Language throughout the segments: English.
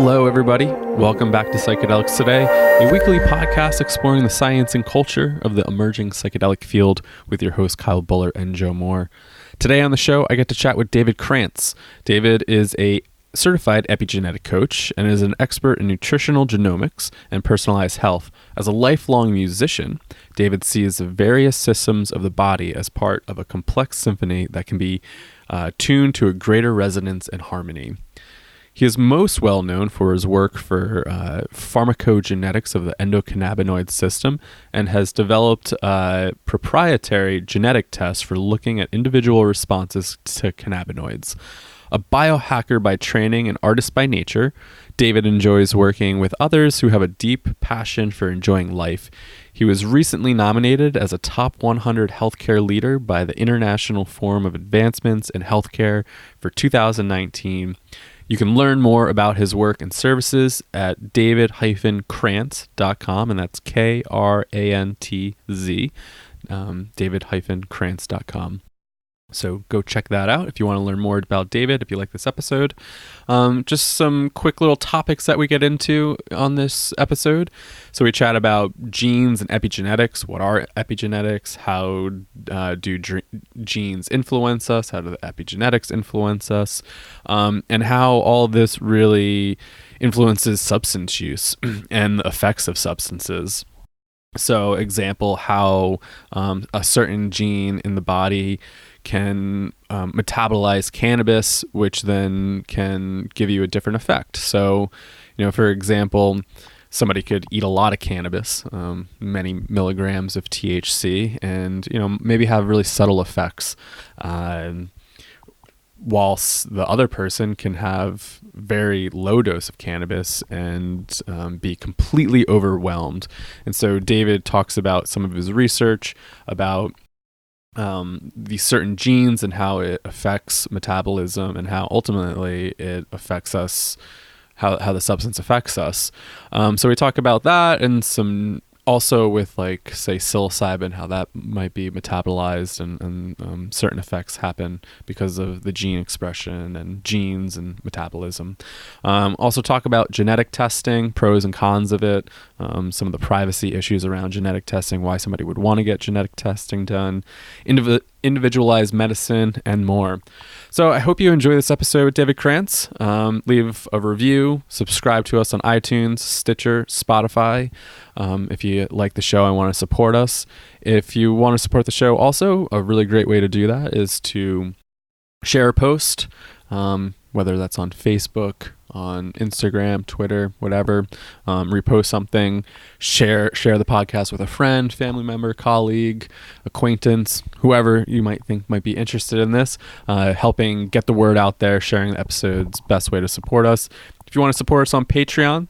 Hello, everybody. Welcome back to Psychedelics Today, a weekly podcast exploring the science and culture of the emerging psychedelic field with your hosts Kyle Bullard and Joe Moore. Today on the show, I get to chat with David Krantz. David is a certified epigenetic coach and is an expert in nutritional genomics and personalized health. As a lifelong musician, David sees the various systems of the body as part of a complex symphony that can be tuned to a greater resonance and harmony. He is most well known for his work for pharmacogenetics of the endocannabinoid system and has developed a proprietary genetic test for looking at individual responses to cannabinoids. A biohacker by training and artist by nature, David enjoys working with others who have a deep passion for enjoying life. He was recently nominated as a top 100 healthcare leader by the International Forum of Advancements in Healthcare for 2019. You can learn more about his work and services at david-krantz.com, and that's Krantz, david-krantz.com. So go check that out if you want to learn more about David, if you like this episode. Just some quick little topics that we get into on this episode. So we chat about genes and epigenetics. What are epigenetics? How do genes influence us? How do the epigenetics influence us? And how all of this really influences substance use and the effects of substances. So example, how a certain gene in the body can metabolize cannabis, which then can give you a different effect. So, for example, somebody could eat a lot of cannabis, many milligrams of THC, and, maybe have really subtle effects. Whilst the other person can have very low dose of cannabis and be completely overwhelmed. And so David talks about some of his research about these certain genes and how it affects metabolism and how ultimately it affects us, how the substance affects us. So we talk about that and some also with say psilocybin, how that might be metabolized and certain effects happen because of the gene expression and genes and metabolism. Also talk about genetic testing, pros and cons of it, some of the privacy issues around genetic testing, why somebody would want to get genetic testing done, individualized medicine, and more. So I hope you enjoy this episode with David Krantz. Leave a review, subscribe to us on iTunes, Stitcher, Spotify. If you like the show and want to support us. If you want to support the show also, a really great way to do that is to share a post, whether that's on Facebook, on Instagram, Twitter, whatever. Repost something, share the podcast with a friend, family member, colleague, acquaintance, whoever you might think might be interested in this. Helping get the word out there, sharing the episodes, best way to support us. If you want to support us on Patreon,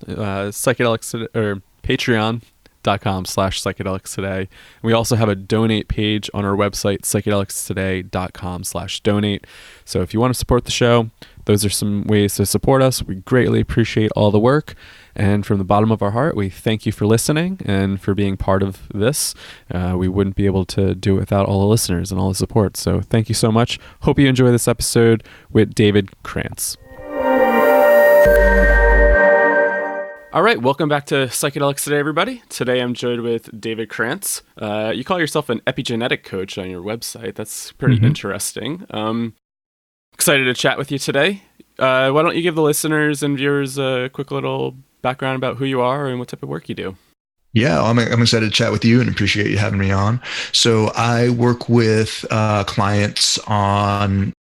patreon.com/psychedelics today. We also have a donate page on our website, psychedelicstoday.com/donate. So if you want to support the show, those are some ways to support us. We greatly appreciate all the work. And from the bottom of our heart, we thank you for listening and for being part of this. We wouldn't be able to do it without all the listeners and all the support. So thank you so much. Hope you enjoy this episode with David Krantz. All right, welcome back to Psychedelics Today, everybody. Today I'm joined with David Krantz. You call yourself an epigenetic coach on your website. That's pretty interesting. Excited to chat with you today. Why don't you give the listeners and viewers a quick little background about who you are and what type of work you do? Yeah, I'm excited to chat with you and appreciate you having me on. So I work with clients on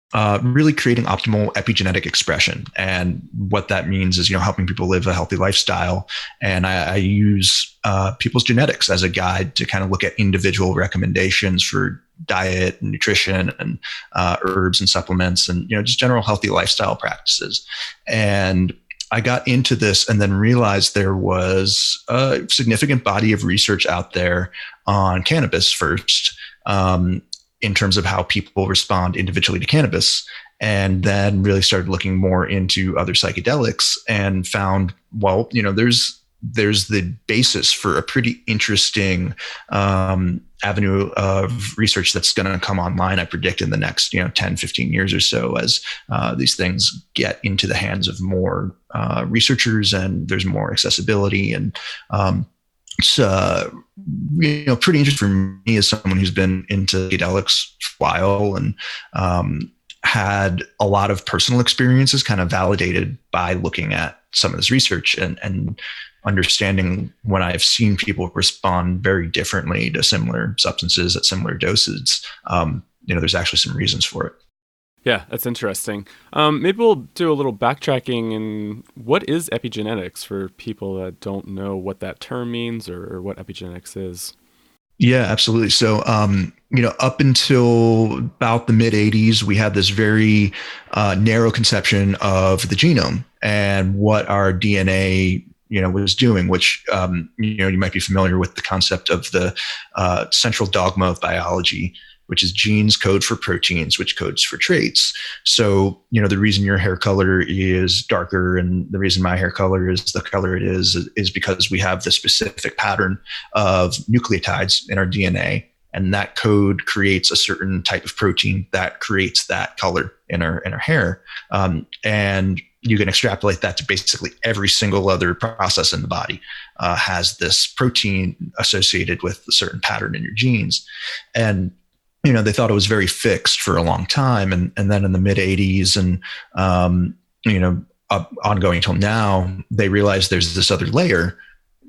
really creating optimal epigenetic expression. And what that means is, helping people live a healthy lifestyle. And I use people's genetics as a guide to kind of look at individual recommendations for diet and nutrition and herbs and supplements and, just general healthy lifestyle practices. And I got into this and then realized there was a significant body of research out there on cannabis first, in terms of how people respond individually to cannabis, and then really started looking more into other psychedelics and found, there's the basis for a pretty interesting avenue of research that's going to come online, I predict, in the next 10, 15 years or so, as these things get into the hands of more researchers and there's more accessibility. And it's pretty interesting for me as someone who's been into psychedelics for a while and had a lot of personal experiences kind of validated by looking at some of this research and understanding when I've seen people respond very differently to similar substances at similar doses. There's actually some reasons for it. Yeah, that's interesting. Maybe we'll do a little backtracking. And what is epigenetics for people that don't know what that term means or what epigenetics is? Yeah, absolutely. So, up until about the mid 80s, we had this very narrow conception of the genome and what our DNA was doing, which, you might be familiar with the concept of the central dogma of biology, which is genes code for proteins, which codes for traits. So, the reason your hair color is darker and the reason my hair color is the color it is because we have the specific pattern of nucleotides in our DNA. And that code creates a certain type of protein that creates that color in our hair. And you can extrapolate that to basically every single other process in the body has this protein associated with a certain pattern in your genes. And they thought it was very fixed for a long time. And then in the mid 80s and, ongoing until now, they realized there's this other layer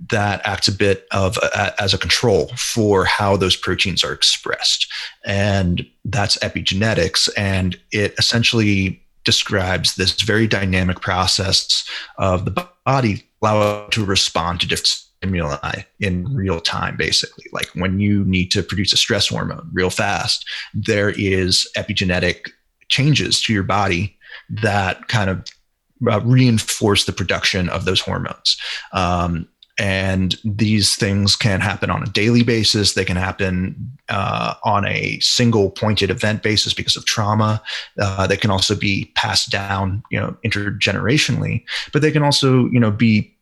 that acts a bit of as a control for how those proteins are expressed. And that's epigenetics. And it essentially describes this very dynamic process of the body allow it to respond to different stimuli in real time, basically. Like when you need to produce a stress hormone real fast, there is epigenetic changes to your body that kind of reinforce the production of those hormones. And these things can happen on a daily basis. They can happen on a single pointed event basis because of trauma. They can also be passed down, intergenerationally, but they can also, be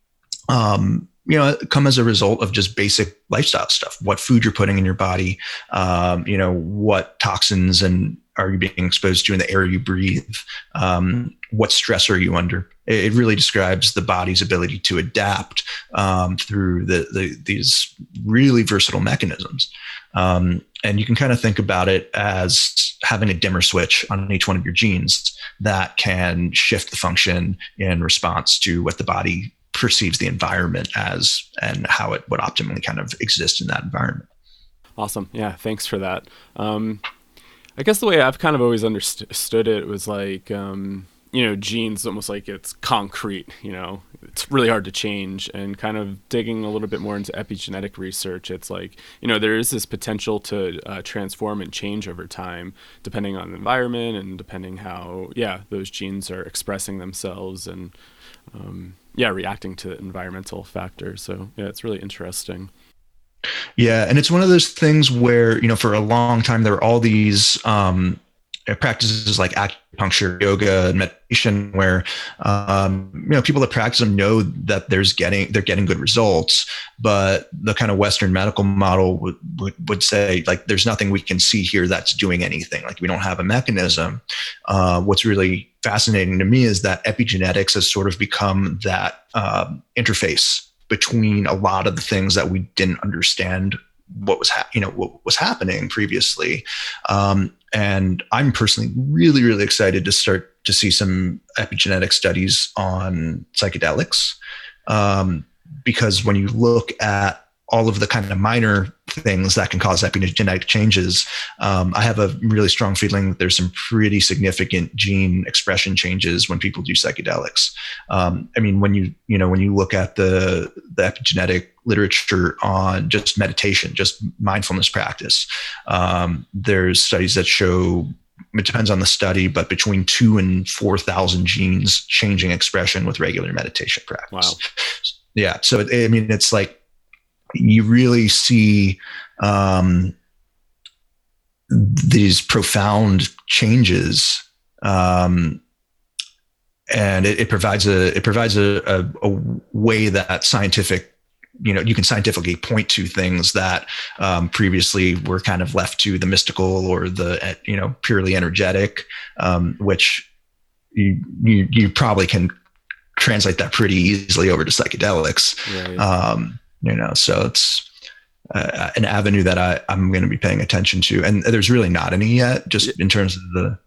come as a result of just basic lifestyle stuff, what food you're putting in your body, what toxins are you being exposed to in the air you breathe, what stress are you under. It really describes the body's ability to adapt through these really versatile mechanisms. And you can kind of think about it as having a dimmer switch on each one of your genes that can shift the function in response to what the body perceives the environment as and how it would optimally kind of exist in that environment. Awesome. Yeah, thanks for that. I guess the way I've kind of always understood it was like, genes almost like it's concrete, it's really hard to change. And kind of digging a little bit more into epigenetic research, it's like, there is this potential to transform and change over time, depending on the environment and depending how, those genes are expressing themselves and, reacting to environmental factors. So it's really interesting. Yeah. And it's one of those things where, for a long time, there were all these practices like acupuncture, yoga, and meditation where, people that practice them know that they're getting good results, but the kind of Western medical model would say, like, there's nothing we can see here that's doing anything. Like, we don't have a mechanism. What's really fascinating to me is that epigenetics has sort of become that interface between a lot of the things that we didn't understand what was happening previously. And I'm personally really, really excited to start to see some epigenetic studies on psychedelics. Because when you look at all of the kind of minor things that can cause epigenetic changes, I have a really strong feeling that there's some pretty significant gene expression changes when people do psychedelics. When you look at the epigenetic literature on just meditation, just mindfulness practice, there's studies that show, it depends on the study, but between 2,000 and 4,000 genes changing expression with regular meditation practice. Wow. Yeah. So, it's like, you really see these profound changes, and it provides a way that scientific you can scientifically point to things that previously were kind of left to the mystical or the, purely energetic, which you probably can translate that pretty easily over to psychedelics. Right. So it's an avenue that I'm going to be paying attention to. And there's really not any yet, just in terms of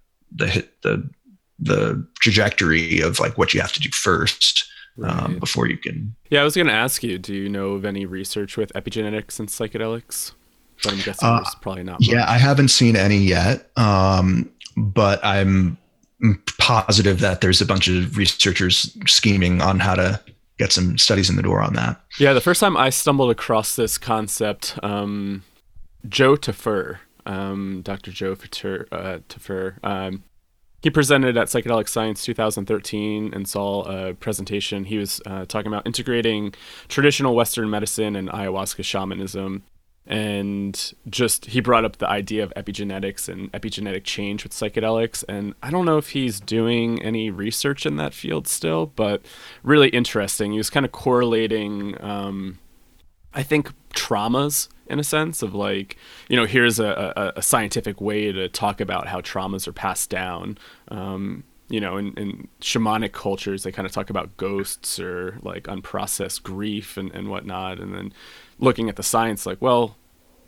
the trajectory of like what you have to do first. Right. Before you can. Yeah, I was going to ask you, do you know of any research with epigenetics and psychedelics? But I'm guessing there's probably not much. Yeah, I haven't seen any yet, but I'm positive that there's a bunch of researchers scheming on how to get some studies in the door on that. Yeah, the first time I stumbled across this concept, Joe Tafur, Dr. Joe Tafur, he presented at Psychedelic Science 2013 and saw a presentation. He was talking about integrating traditional Western medicine and ayahuasca shamanism. And he brought up the idea of epigenetics and epigenetic change with psychedelics. And I don't know if he's doing any research in that field still, but really interesting. He was kind of correlating, I think, traumas in a sense of like, here's a scientific way to talk about how traumas are passed down. In shamanic cultures, they kind of talk about ghosts or like unprocessed grief and whatnot. And then looking at the science, like, well,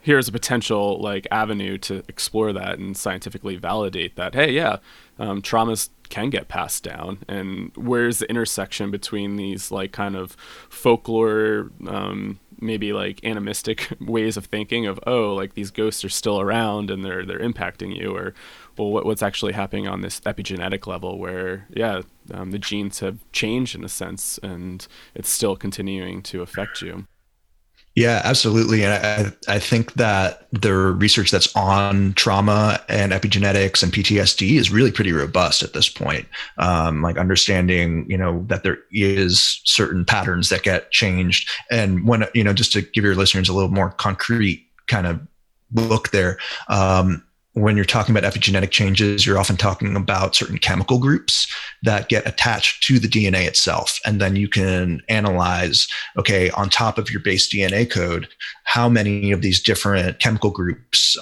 here's a potential like avenue to explore that and scientifically validate that, hey, yeah, traumas can get passed down. And where's the intersection between these like kind of folklore, maybe like animistic ways of thinking of, oh, like these ghosts are still around and they're impacting you, or well, what's actually happening on this epigenetic level where, the genes have changed in a sense and it's still continuing to affect you. Yeah, absolutely. And I think that the research that's on trauma and epigenetics and PTSD is really pretty robust at this point. Like understanding, that there is certain patterns that get changed. And when, just to give your listeners a little more concrete kind of look there, when you're talking about epigenetic changes, you're often talking about certain chemical groups that get attached to the DNA itself. And then you can analyze, okay, on top of your base DNA code, how many of these different chemical groups,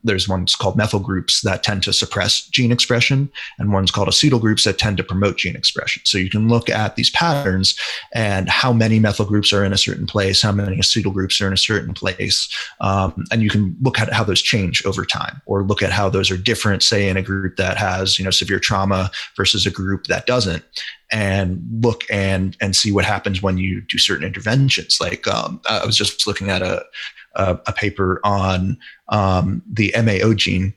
there's ones called methyl groups that tend to suppress gene expression, and ones called acetyl groups that tend to promote gene expression. So you can look at these patterns and how many methyl groups are in a certain place, how many acetyl groups are in a certain place. And you can look at how those change over time, or look at how those are different, say in a group that has, severe trauma versus a group that doesn't, and look and see what happens when you do certain interventions. Like I was just looking at a paper on the MAO gene,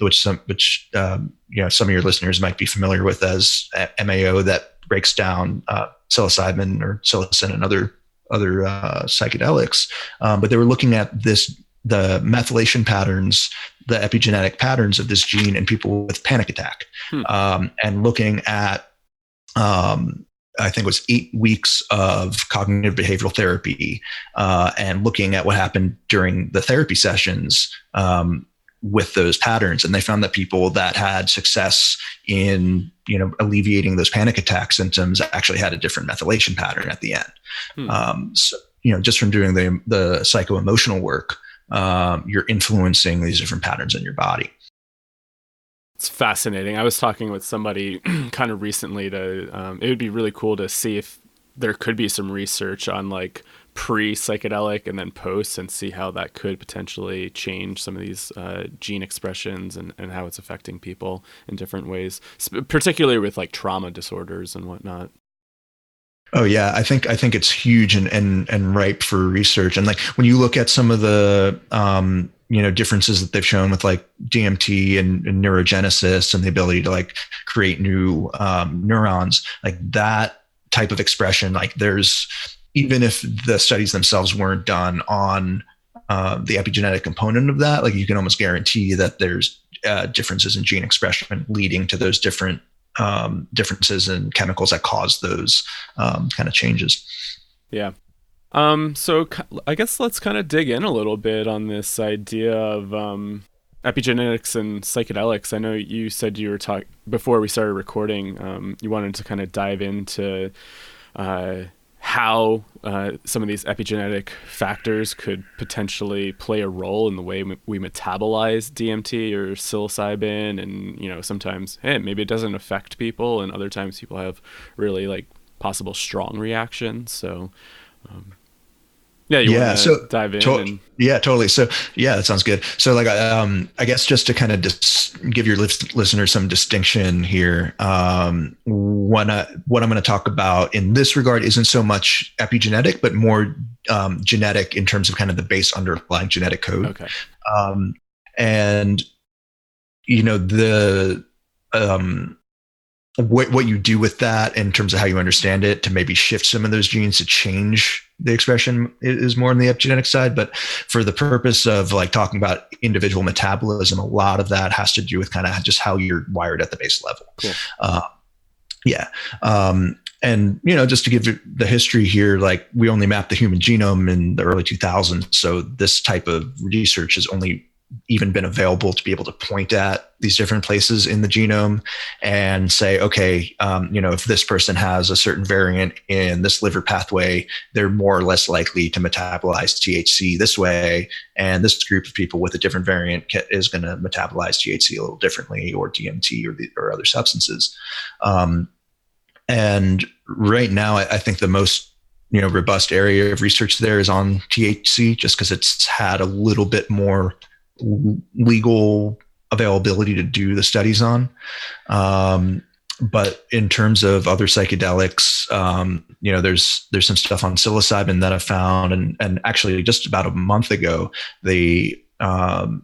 which some of your listeners might be familiar with as MAO, that breaks down psilocybin or psilocin and other psychedelics. But they were looking at the methylation patterns, the epigenetic patterns of this gene in people with panic attack, and looking at, I think it was 8 weeks of cognitive behavioral therapy, and looking at what happened during the therapy sessions with those patterns. And they found that people that had success in, alleviating those panic attack symptoms actually had a different methylation pattern at the end. So, just from doing the psycho-emotional work, you're influencing these different patterns in your body. It's fascinating. I was talking with somebody kind of recently it would be really cool to see if there could be some research on like pre-psychedelic and then post, and see how that could potentially change some of these gene expressions and how it's affecting people in different ways, particularly with like trauma disorders and whatnot. Oh yeah, I think it's huge and ripe for research. And like when you look at some of the differences that they've shown with like DMT and neurogenesis and the ability to like create new neurons, like that type of expression, like there's, even if the studies themselves weren't done on the epigenetic component of that, like you can almost guarantee that there's differences in gene expression leading to those different differences in chemicals that cause those kind of changes. Yeah. So I guess let's kind of dig in a little bit on this idea of epigenetics and psychedelics. I know you said you were before we started recording, you wanted to kind of dive into how some of these epigenetic factors could potentially play a role in the way we metabolize DMT or psilocybin. And, you know, sometimes, hey, maybe it doesn't affect people, and other times people have really like possible strong reactions. So, yeah, you want to dive in? Yeah, totally. So yeah, that sounds good. So like, I guess just to kind of give your listeners some distinction here, what I'm going to talk about in this regard isn't so much epigenetic, but more genetic in terms of kind of the base underlying genetic code. Okay. And you know, what you do with that in terms of how you understand it to maybe shift some of those genes to change the expression is more on the epigenetic side. But for the purpose of like talking about individual metabolism, a lot of that has to do with kind of just how you're wired at the base level. Cool. And, you know, just to give you the history here, like we only mapped the human genome in the early 2000s. So this type of research has only even been available to be able to point at these different places in the genome and say, okay, you know, if this person has a certain variant in this liver pathway, they're more or less likely to metabolize THC this way. And this group of people with a different variant is going to metabolize THC a little differently, or DMT or other substances. And right now, I think the most, you know, robust area of research there is on THC, just because it's had a little bit more legal availability to do the studies on. But in terms of other psychedelics, you know, there's some stuff on psilocybin that I found, and actually just about a month ago,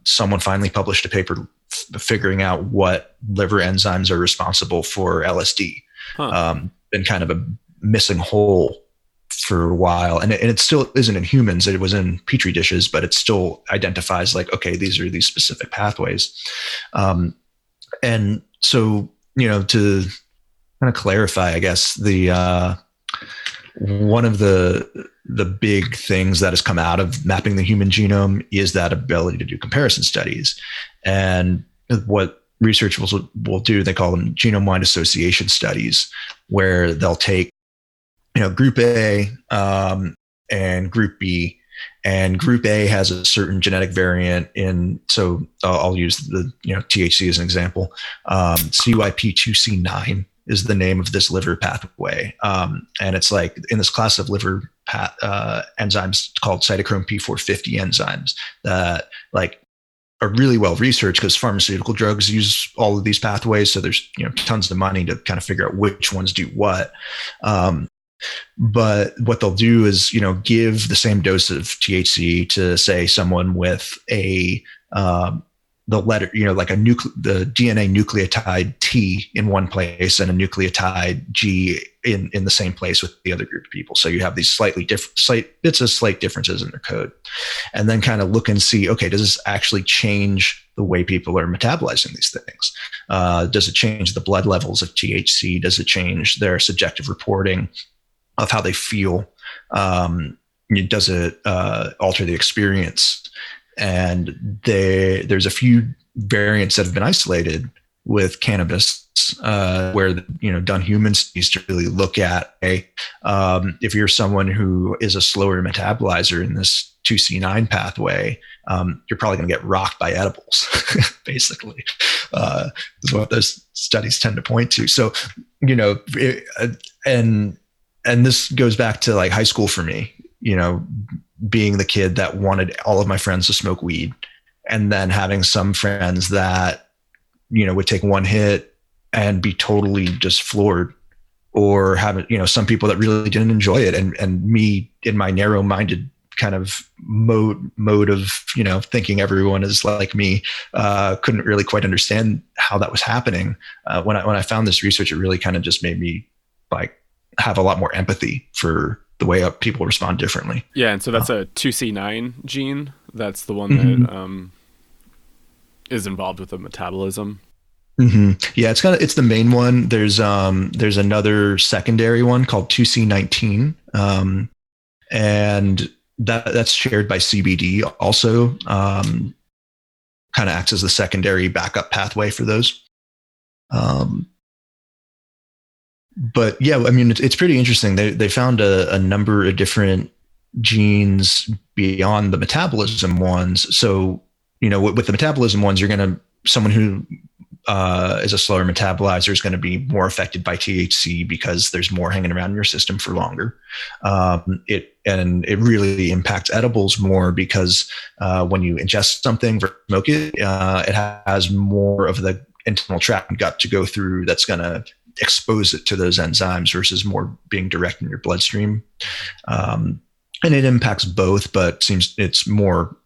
someone finally published a paper figuring out what liver enzymes are responsible for LSD. Been kind of a missing hole for a while, and it still isn't in humans. It was in petri dishes, but it still identifies like, okay, these are these specific pathways. And so, you know, to kind of clarify, I guess one of the big things that has come out of mapping the human genome is that ability to do comparison studies. And what researchers will do, they call them genome-wide association studies, where they'll take, you know, group A and group B, and group A has a certain genetic variant in, so I'll use the, you know, THC as an example. CYP2C9 is the name of this liver pathway. And it's like in this class of liver enzymes called cytochrome P450 enzymes that like are really well researched, because pharmaceutical drugs use all of these pathways. So there's, you know, tons of money to kind of figure out which ones do what. But what they'll do is, you know, give the same dose of THC to, say, someone with the letter, you know, like the DNA nucleotide T in one place and a nucleotide G in the same place with the other group of people. So you have these slight differences in their code, and then kind of look and see, okay, does this actually change the way people are metabolizing these things? Does it change the blood levels of THC? Does it change their subjective reporting of how they feel? Does it alter the experience? And there's a few variants that have been isolated with cannabis, where, you know, done human studies to really look at, if you're someone who is a slower metabolizer in this 2C9 pathway, you're probably going to get rocked by edibles, basically, is what those studies tend to point to. So, you know, and this goes back to like high school for me, you know, being the kid that wanted all of my friends to smoke weed, and then having some friends that, you know, would take one hit and be totally just floored, or having, you know, some people that really didn't enjoy it. And me in my narrow-minded kind of mode of, you know, thinking everyone is like me, couldn't really quite understand how that was happening. When I found this research, it really kind of just made me like have a lot more empathy for the way people respond differently. Yeah, and so that's a 2C9 gene. That's the one that is involved with the metabolism. Mm-hmm. Yeah, it's the main one. There's another secondary one called 2C19, and that's shared by CBD also. Kind of acts as the secondary backup pathway for those. But yeah, I mean, it's pretty interesting. They found a number of different genes beyond the metabolism ones. So, with the metabolism ones, someone who is a slower metabolizer is going to be more affected by THC because there's more hanging around in your system for longer. It really impacts edibles more because when you ingest something or smoke it, it has more of the internal tract and gut to go through that's going to expose it to those enzymes versus more being direct in your bloodstream. And it impacts both, but seems it's more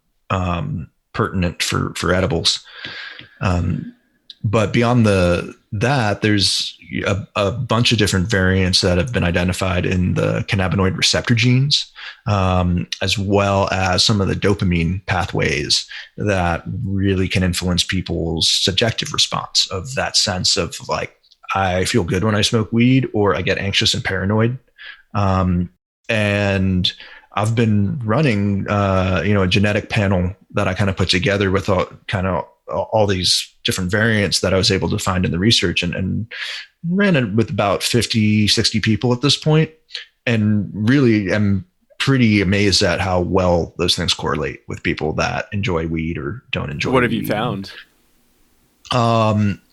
pertinent for edibles. But beyond that, there's a bunch of different variants that have been identified in the cannabinoid receptor genes, as well as some of the dopamine pathways that really can influence people's subjective response of that sense of like, I feel good when I smoke weed, or I get anxious and paranoid. And I've been running, a genetic panel that I kind of put together with all these different variants that I was able to find in the research, and ran it with about 50, 60 people at this point. And really am pretty amazed at how well those things correlate with people that enjoy weed or don't enjoy weed. What have you found?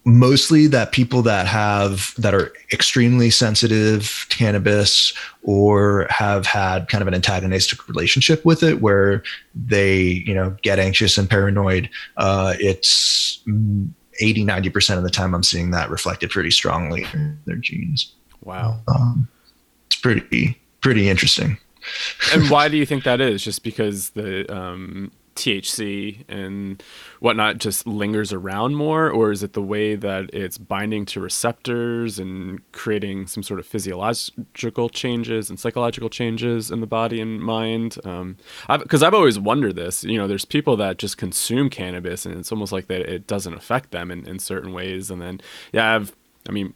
Mostly that people that are extremely sensitive to cannabis or have had kind of an antagonistic relationship with it where they, get anxious and paranoid. It's 80-90% of the time I'm seeing that reflected pretty strongly in their genes. Wow. It's pretty interesting. And why do you think that is? Just because the THC and whatnot just lingers around more, or is it the way that it's binding to receptors and creating some sort of physiological changes and psychological changes in the body and mind? Because I've always wondered this. There's people that just consume cannabis and it's almost like that it doesn't affect them in certain ways. And then,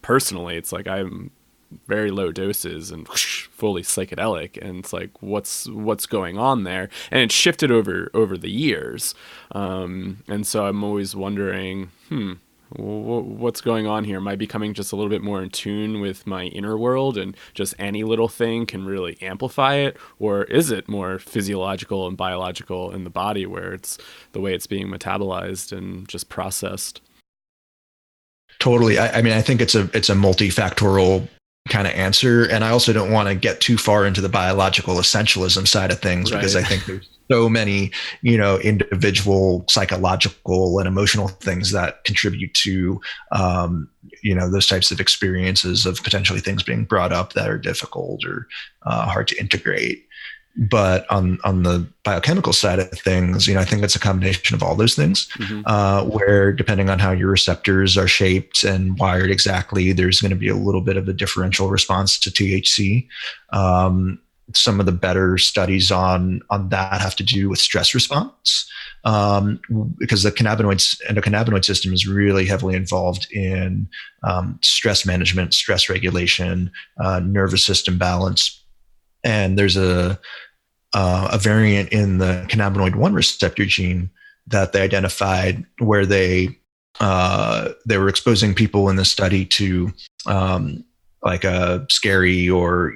personally, it's like I'm very low doses and fully psychedelic, and it's like what's going on there, and it's shifted over the years, and so I'm always wondering what's going on here. Am I becoming just a little bit more in tune with my inner world and just any little thing can really amplify it, or is it more physiological and biological in the body where it's the way it's being metabolized and just processed? Totally. I think it's a multifactorial kind of answer. And I also don't want to get too far into the biological essentialism side of things, right? Because I think there's so many, individual psychological and emotional things that contribute to, those types of experiences of potentially things being brought up that are difficult or hard to integrate. But on the biochemical side of things, I think it's a combination of all those things, where depending on how your receptors are shaped and wired exactly, there's going to be a little bit of a differential response to THC. Some of the better studies on that have to do with stress response, because the endocannabinoid system is really heavily involved in stress management, stress regulation, nervous system balance. And there's a variant in the cannabinoid 1 receptor gene that they identified where they were exposing people in the study to like a scary or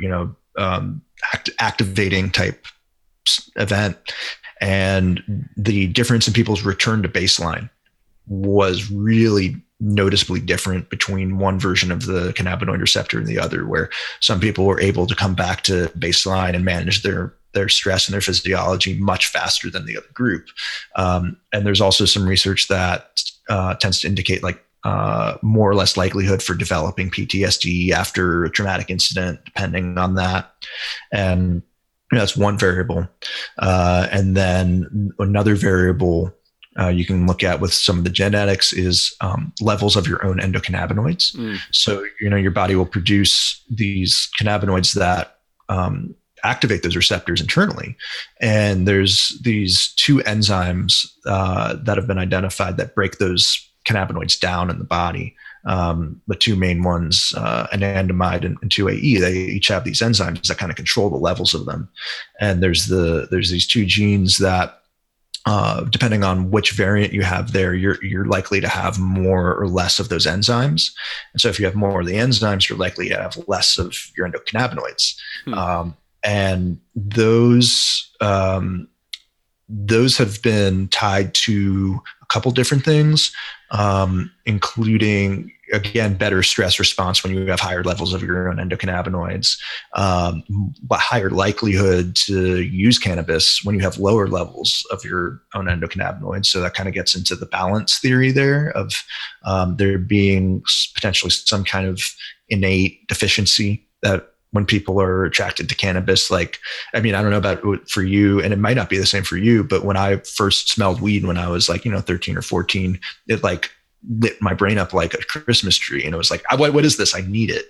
activating type event, and the difference in people's return to baseline was really noticeably different between one version of the cannabinoid receptor and the other, where some people were able to come back to baseline and manage their stress and their physiology much faster than the other group. And there's also some research that tends to indicate like more or less likelihood for developing PTSD after a traumatic incident, depending on that. And that's one variable. And then another variable you can look at with some of the genetics is levels of your own endocannabinoids. So, your body will produce these cannabinoids that activate those receptors internally. And there's these two enzymes that have been identified that break those cannabinoids down in the body. The two main ones, anandamide and 2-AE, they each have these enzymes that kind of control the levels of them. And there's these two genes that depending on which variant you have there, you're likely to have more or less of those enzymes. And so if you have more of the enzymes, you're likely to have less of your endocannabinoids. And those have been tied to a couple different things, including, again, better stress response when you have higher levels of your own endocannabinoids, but higher likelihood to use cannabis when you have lower levels of your own endocannabinoids. So that kind of gets into the balance theory there of there being potentially some kind of innate deficiency that when people are attracted to cannabis, like, I mean, I don't know about for you, and it might not be the same for you, but when I first smelled weed when I was like, 13 or 14, it like lit my brain up like a Christmas tree. And it was like, what is this? I need it,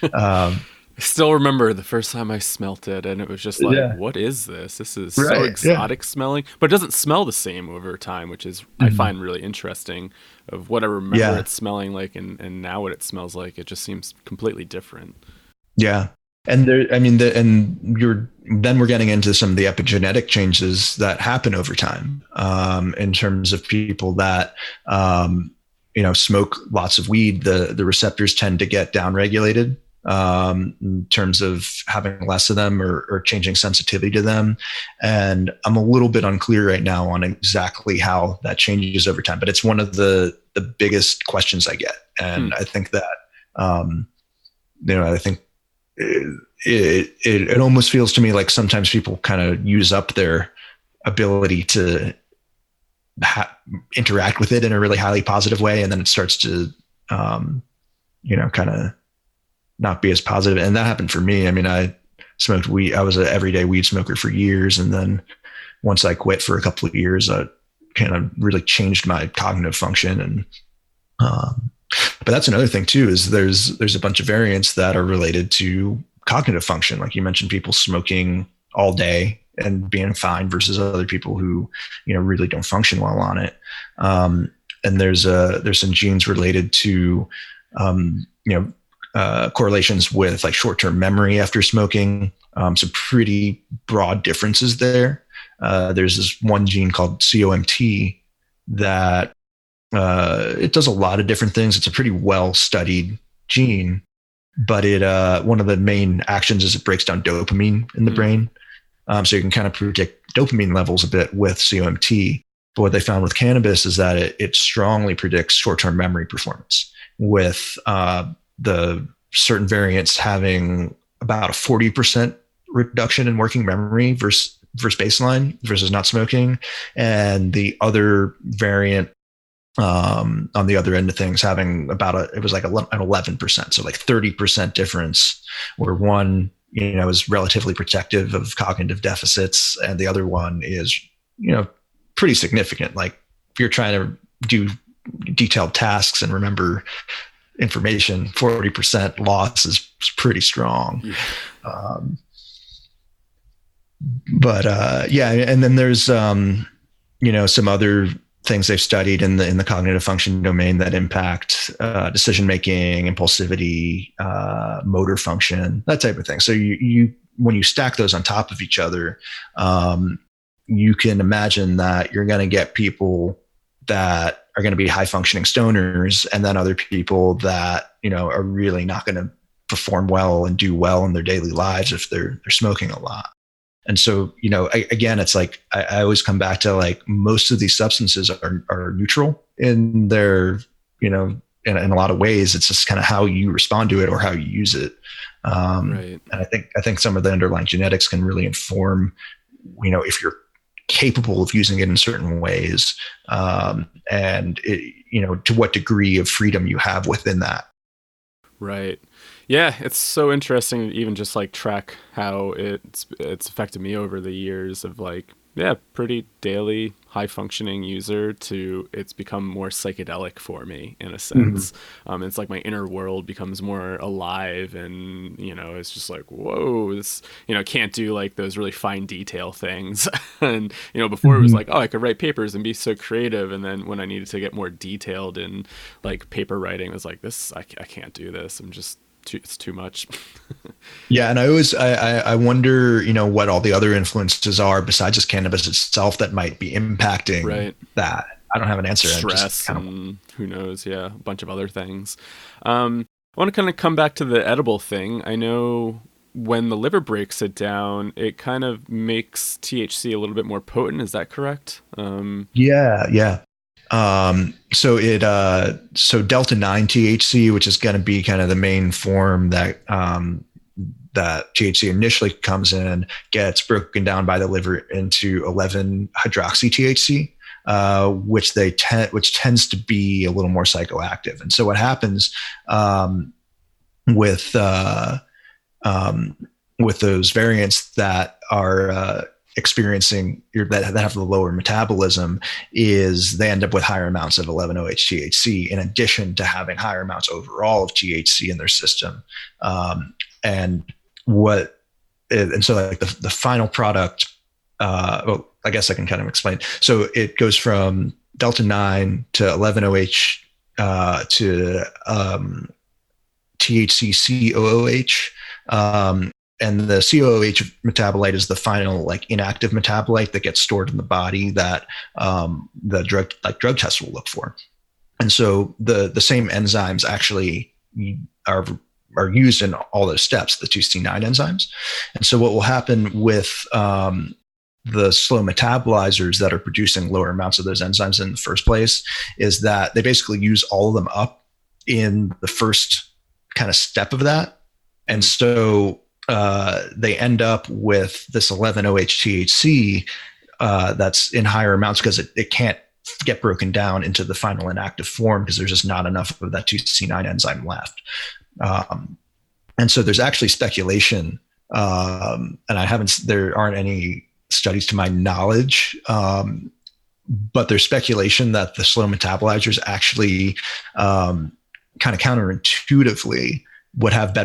I still remember the first time I smelt it, and it was just like, what is this? This is so exotic smelling, but it doesn't smell the same over time, which is, I find really interesting, of what I remember it smelling like and now what it smells like. It just seems completely different. Yeah. And then we're getting into some of the epigenetic changes that happen over time, in terms of people that, smoke lots of weed. The receptors tend to get downregulated, in terms of having less of them or changing sensitivity to them. And I'm a little bit unclear right now on exactly how that changes over time, but it's one of the biggest questions I get. And I think that, I think, it almost feels to me like sometimes people kind of use up their ability to interact with it in a really highly positive way, and then it starts to kind of not be as positive. And that happened for me. I mean, I smoked weed. I was an everyday weed smoker for years, and then once I quit for a couple of years, I kind of really changed my cognitive function. And but that's another thing too, is there's a bunch of variants that are related to cognitive function. Like you mentioned, people smoking all day and being fine versus other people who, really don't function well on it. And there's some genes related to, correlations with like short-term memory after smoking. Some pretty broad differences there. There's this one gene called COMT that it does a lot of different things. It's a pretty well-studied gene, but it one of the main actions is it breaks down dopamine in the brain. So you can kind of predict dopamine levels a bit with COMT. But what they found with cannabis is that it strongly predicts short-term memory performance, with the certain variants having about a 40% reduction in working memory versus baseline versus not smoking. And the other variant, on the other end of things, having it was like an 11%. So like 30% difference, where one, is relatively protective of cognitive deficits, and the other one is, pretty significant. Like if you're trying to do detailed tasks and remember information, 40% loss is pretty strong. Yeah. And then there's, some other things they've studied in the cognitive function domain that impact decision-making, impulsivity, motor function, that type of thing. So you when you stack those on top of each other, you can imagine that you're going to get people that are going to be high functioning stoners, and then other people that, are really not going to perform well and do well in their daily lives if they're smoking a lot. And so, again, it's like, I always come back to like, most of these substances are neutral in their, in a lot of ways. It's just kind of how you respond to it or how you use it. Right. And I think some of the underlying genetics can really inform, if you're capable of using it in certain ways, and it, to what degree of freedom you have within that. Right. Yeah, it's so interesting to even just like track how it's affected me over the years of like, pretty daily high functioning user to it's become more psychedelic for me in a sense. Mm-hmm. It's like my inner world becomes more alive, and it's just like, whoa, this can't do like those really fine detail things. And before mm-hmm. it was like, oh, I could write papers and be so creative, and then when I needed to get more detailed in like paper writing, it was like, this I can't do this. I'm just it's too much. Yeah, and I wonder, what all the other influences are besides just cannabis itself that might be impacting that. I don't have an answer. Stress and who knows? Yeah, a bunch of other things. I want to kind of come back to the edible thing. I know when the liver breaks it down, it kind of makes THC a little bit more potent. Is that correct? Yeah. So delta 9 THC, which is going to be kind of the main form that that THC initially comes in, gets broken down by the liver into 11 hydroxy THC, which tends to be a little more psychoactive. And so what happens with those variants that are experiencing that have the lower metabolism is they end up with higher amounts of 11-OH-THC in addition to having higher amounts overall of THC in their system. And so like the final product, well, I guess I can kind of explain. So it goes from delta 9 to 11-OH to THC COOH. And the COOH metabolite is the final like inactive metabolite that gets stored in the body that the drug tests will look for. And so the same enzymes actually are used in all those steps, the 2C9 enzymes. And so what will happen with the slow metabolizers that are producing lower amounts of those enzymes in the first place is that they basically use all of them up in the first kind of step of that. And so they end up with this 11-OH-THC that's in higher amounts because it can't get broken down into the final inactive form because there's just not enough of that 2C9 enzyme left. And so there's actually speculation, and there aren't any studies to my knowledge, but there's speculation that the slow metabolizers actually kind of counterintuitively would have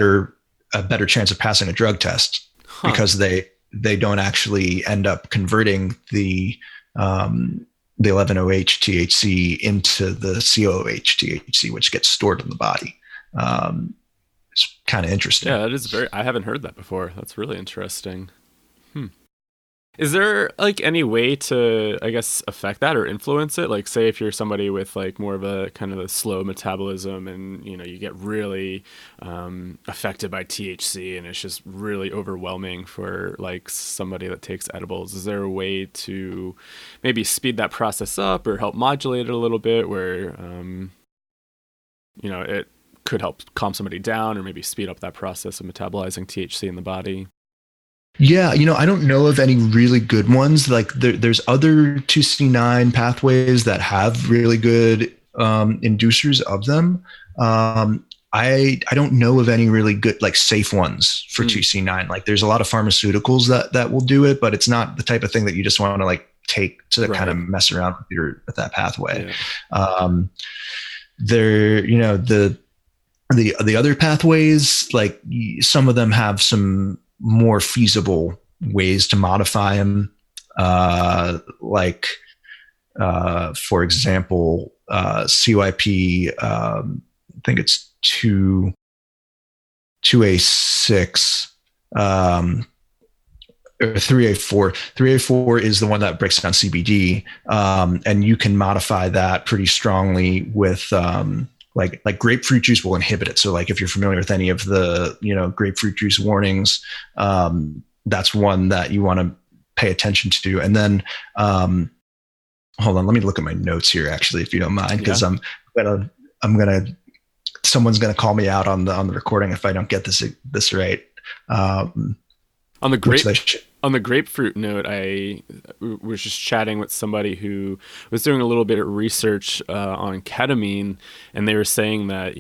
a better chance of passing a drug test because they don't actually end up converting the 11-OH-THC into the COOH-THC, which gets stored in the body. It's kind of interesting. Yeah, that is I haven't heard that before. That's really interesting. Is there like any way to, I guess, affect that or influence it? Like say if you're somebody with like more of a kind of a slow metabolism and, you get really affected by THC and it's just really overwhelming for like somebody that takes edibles. Is there a way to maybe speed that process up or help modulate it a little bit where, it could help calm somebody down or maybe speed up that process of metabolizing THC in the body? Yeah, I don't know of any really good ones. Like there's other 2C9 pathways that have really good inducers of them. I don't know of any really good, like safe ones for 2C9. Like there's a lot of pharmaceuticals that will do it, but it's not the type of thing that you just want to like take to kind of mess around with that pathway. Yeah. The other pathways, like some of them have some more feasible ways to modify them. For example, CYP, I think it's 2A6, or 3A4. 3A4 is the one that breaks down CBD. And you can modify that pretty strongly with, like grapefruit juice will inhibit it. So like if you're familiar with any of the, grapefruit juice warnings, that's one that you want to pay attention to. And then, hold on, let me look at my notes here actually, if you don't mind, because someone's going to call me out on the recording if I don't get this right. On the grapefruit note, I was just chatting with somebody who was doing a little bit of research on ketamine, and they were saying that,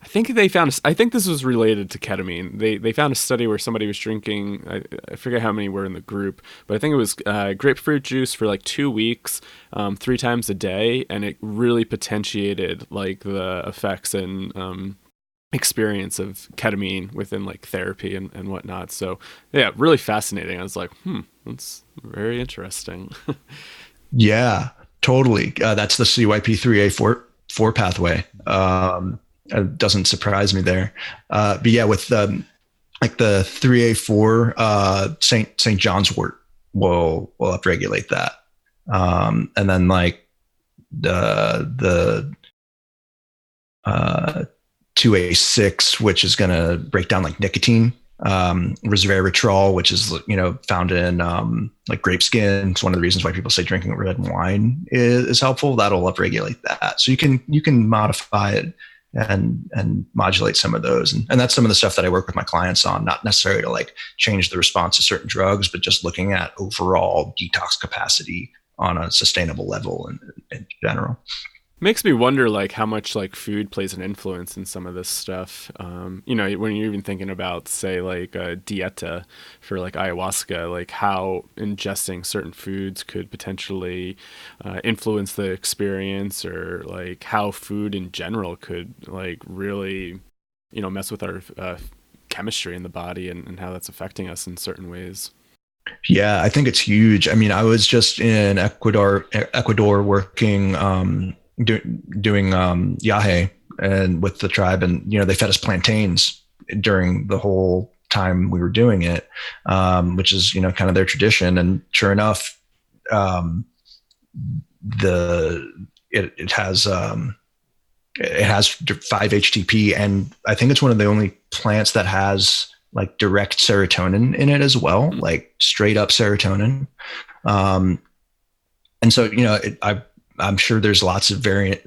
I think this was related to ketamine. They found a study where somebody was drinking, I forget how many were in the group, but I think it was grapefruit juice for like 2 weeks, 3 times a day, and it really potentiated like the effects and experience of ketamine within like therapy and whatnot. So yeah, really fascinating. I was like, that's very interesting. Yeah, totally. That's the CYP3A4 pathway. It doesn't surprise me there. But yeah, with like the 3A4, St. John's wort will upregulate that. And then like the 2A6, which is going to break down like nicotine, resveratrol, which is, found in like grape skin. It's one of the reasons why people say drinking red wine is helpful. That'll upregulate that. So you can modify it and modulate some of those. And that's some of the stuff that I work with my clients on, not necessarily to like change the response to certain drugs, but just looking at overall detox capacity on a sustainable level in general. Makes me wonder like how much like food plays an influence in some of this stuff. When you're even thinking about, say, like a dieta for like ayahuasca, like how ingesting certain foods could potentially influence the experience, or like how food in general could like really, mess with our chemistry in the body, and how that's affecting us in certain ways. Yeah, I think it's huge. I mean, I was just in Ecuador working, doing yahe and with the tribe, and they fed us plantains during the whole time we were doing it, which is kind of their tradition. And sure enough, it has 5-HTP, and I think it's one of the only plants that has like direct serotonin in it as well, like straight up serotonin. And so I'm sure there's lots of variant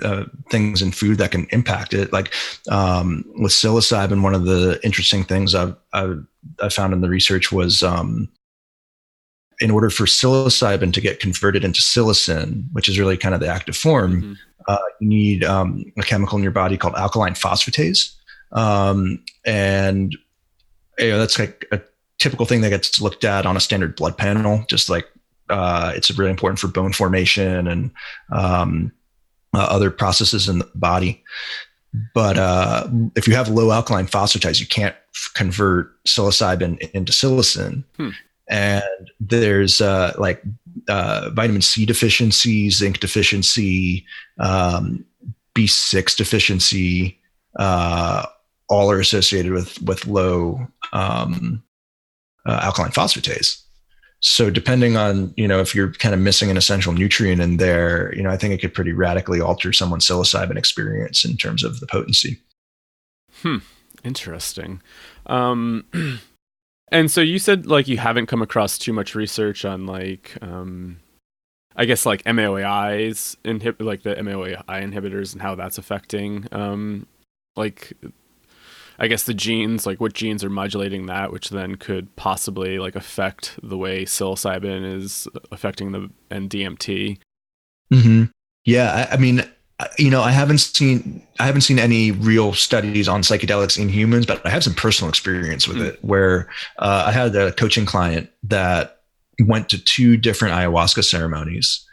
things in food that can impact it. Like with psilocybin, one of the interesting things I found in the research was in order for psilocybin to get converted into psilocin, which is really kind of the active form, you need a chemical in your body called alkaline phosphatase. And that's like a typical thing that gets looked at on a standard blood panel, just like it's really important for bone formation and other processes in the body. But if you have low alkaline phosphatase, you can't convert psilocybin into psilocin. And there's vitamin C deficiency, zinc deficiency, B6 deficiency, all are associated with low alkaline phosphatase. So depending on, if you're kind of missing an essential nutrient in there, I think it could pretty radically alter someone's psilocybin experience in terms of the potency. Interesting. And so you said like you haven't come across too much research on like, I guess like MAOIs, like the MAOI inhibitors and how that's affecting, like, I guess the genes, like what genes are modulating that, which then could possibly like affect the way psilocybin is affecting and DMT. Mm-hmm. Yeah. I mean, I haven't seen any real studies on psychedelics in humans, but I have some personal experience with it where I had a coaching client that went to 2 different ayahuasca ceremonies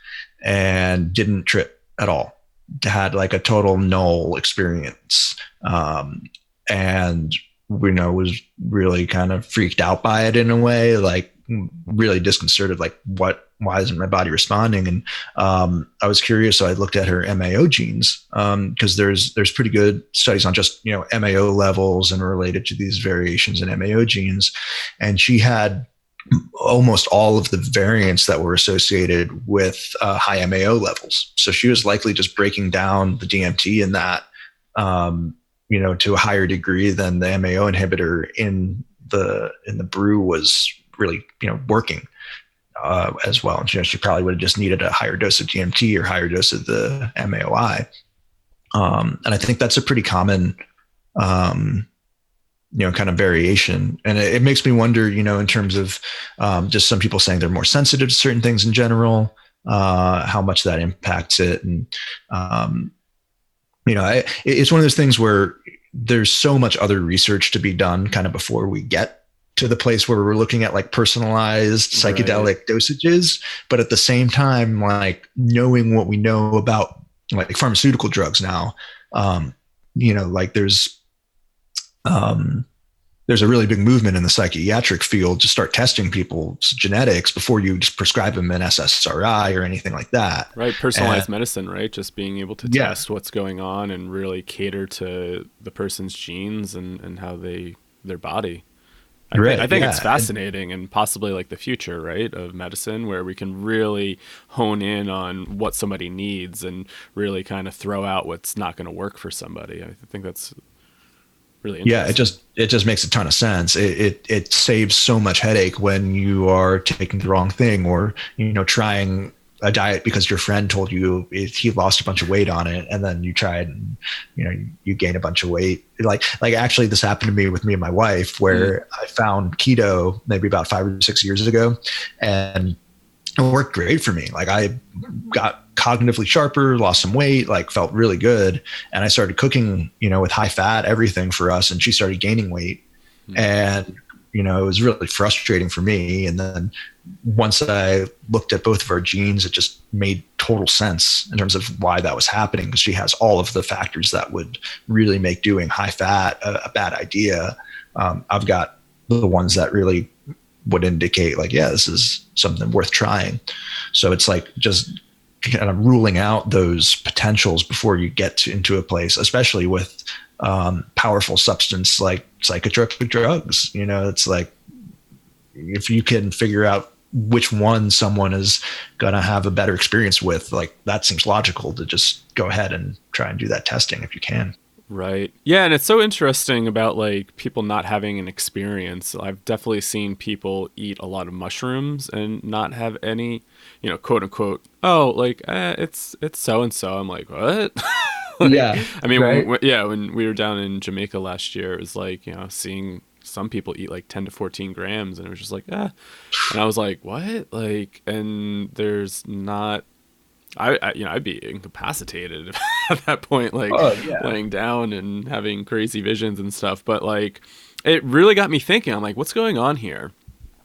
and didn't trip at all. Had like a total null experience. And was really kind of freaked out by it in a way, like really disconcerted, like why isn't my body responding? And I was curious, so I looked at her MAO genes, because there's pretty good studies on just MAO levels and related to these variations in MAO genes, and she had almost all of the variants that were associated with high MAO levels. So she was likely just breaking down the DMT in that, to a higher degree than the MAO inhibitor in the brew was really, working as well. And she probably would have just needed a higher dose of DMT or higher dose of the MAOI. And I think that's a pretty common, kind of variation. And it makes me wonder, in terms of just some people saying they're more sensitive to certain things in general, how much that impacts it. And, it's one of those things where there's so much other research to be done kind of before we get to the place where we're looking at like personalized psychedelic dosages. But at the same time, like knowing what we know about like pharmaceutical drugs now, like there's, there's a really big movement in the psychiatric field to start testing people's genetics before you just prescribe them an SSRI or anything like that. Right. Personalized medicine, right? Just being able to Yeah, test what's going on and really cater to the person's genes and how their body. right. I think Yeah. it's fascinating and possibly like the future, right, of medicine, where we can really hone in on what somebody needs and really kind of throw out what's not going to work for somebody. I think that's really Yeah, interesting. it just makes a ton of sense. It saves so much headache when you are taking the wrong thing, or trying a diet because your friend told you he lost a bunch of weight on it, and then you tried and you gain a bunch of weight. Like actually, this happened to me with me and my wife, where I found keto maybe about 5 or 6 years ago, and it worked great for me. Like I got cognitively sharper, lost some weight, like felt really good. And I started cooking, with high fat, everything for us. And she started gaining weight. And, it was really frustrating for me. And then once I looked at both of our genes, it just made total sense in terms of why that was happening, because she has all of the factors that would really make doing high fat a bad idea. I've got the ones that really would indicate like, yeah, this is something worth trying. So it's like just kind of ruling out those potentials before you get into a place, especially with powerful substance like psychotropic drugs. It's like if you can figure out which one someone is going to have a better experience with, like that seems logical to just go ahead and try and do that testing if you can. Right. Yeah, and it's so interesting about like people not having an experience. I've definitely seen people eat a lot of mushrooms and not have any, quote unquote, oh, like it's so and so. I'm like, what? Yeah. I mean, Right. when we were down in Jamaica last year, it was like, seeing some people eat like 10 to 14 grams, and it was just like, and I was like, what? Like, and there's not. I'd be incapacitated at that point, like Oh yeah. laying down and having crazy visions and stuff. But like, it really got me thinking. I'm like, what's going on here?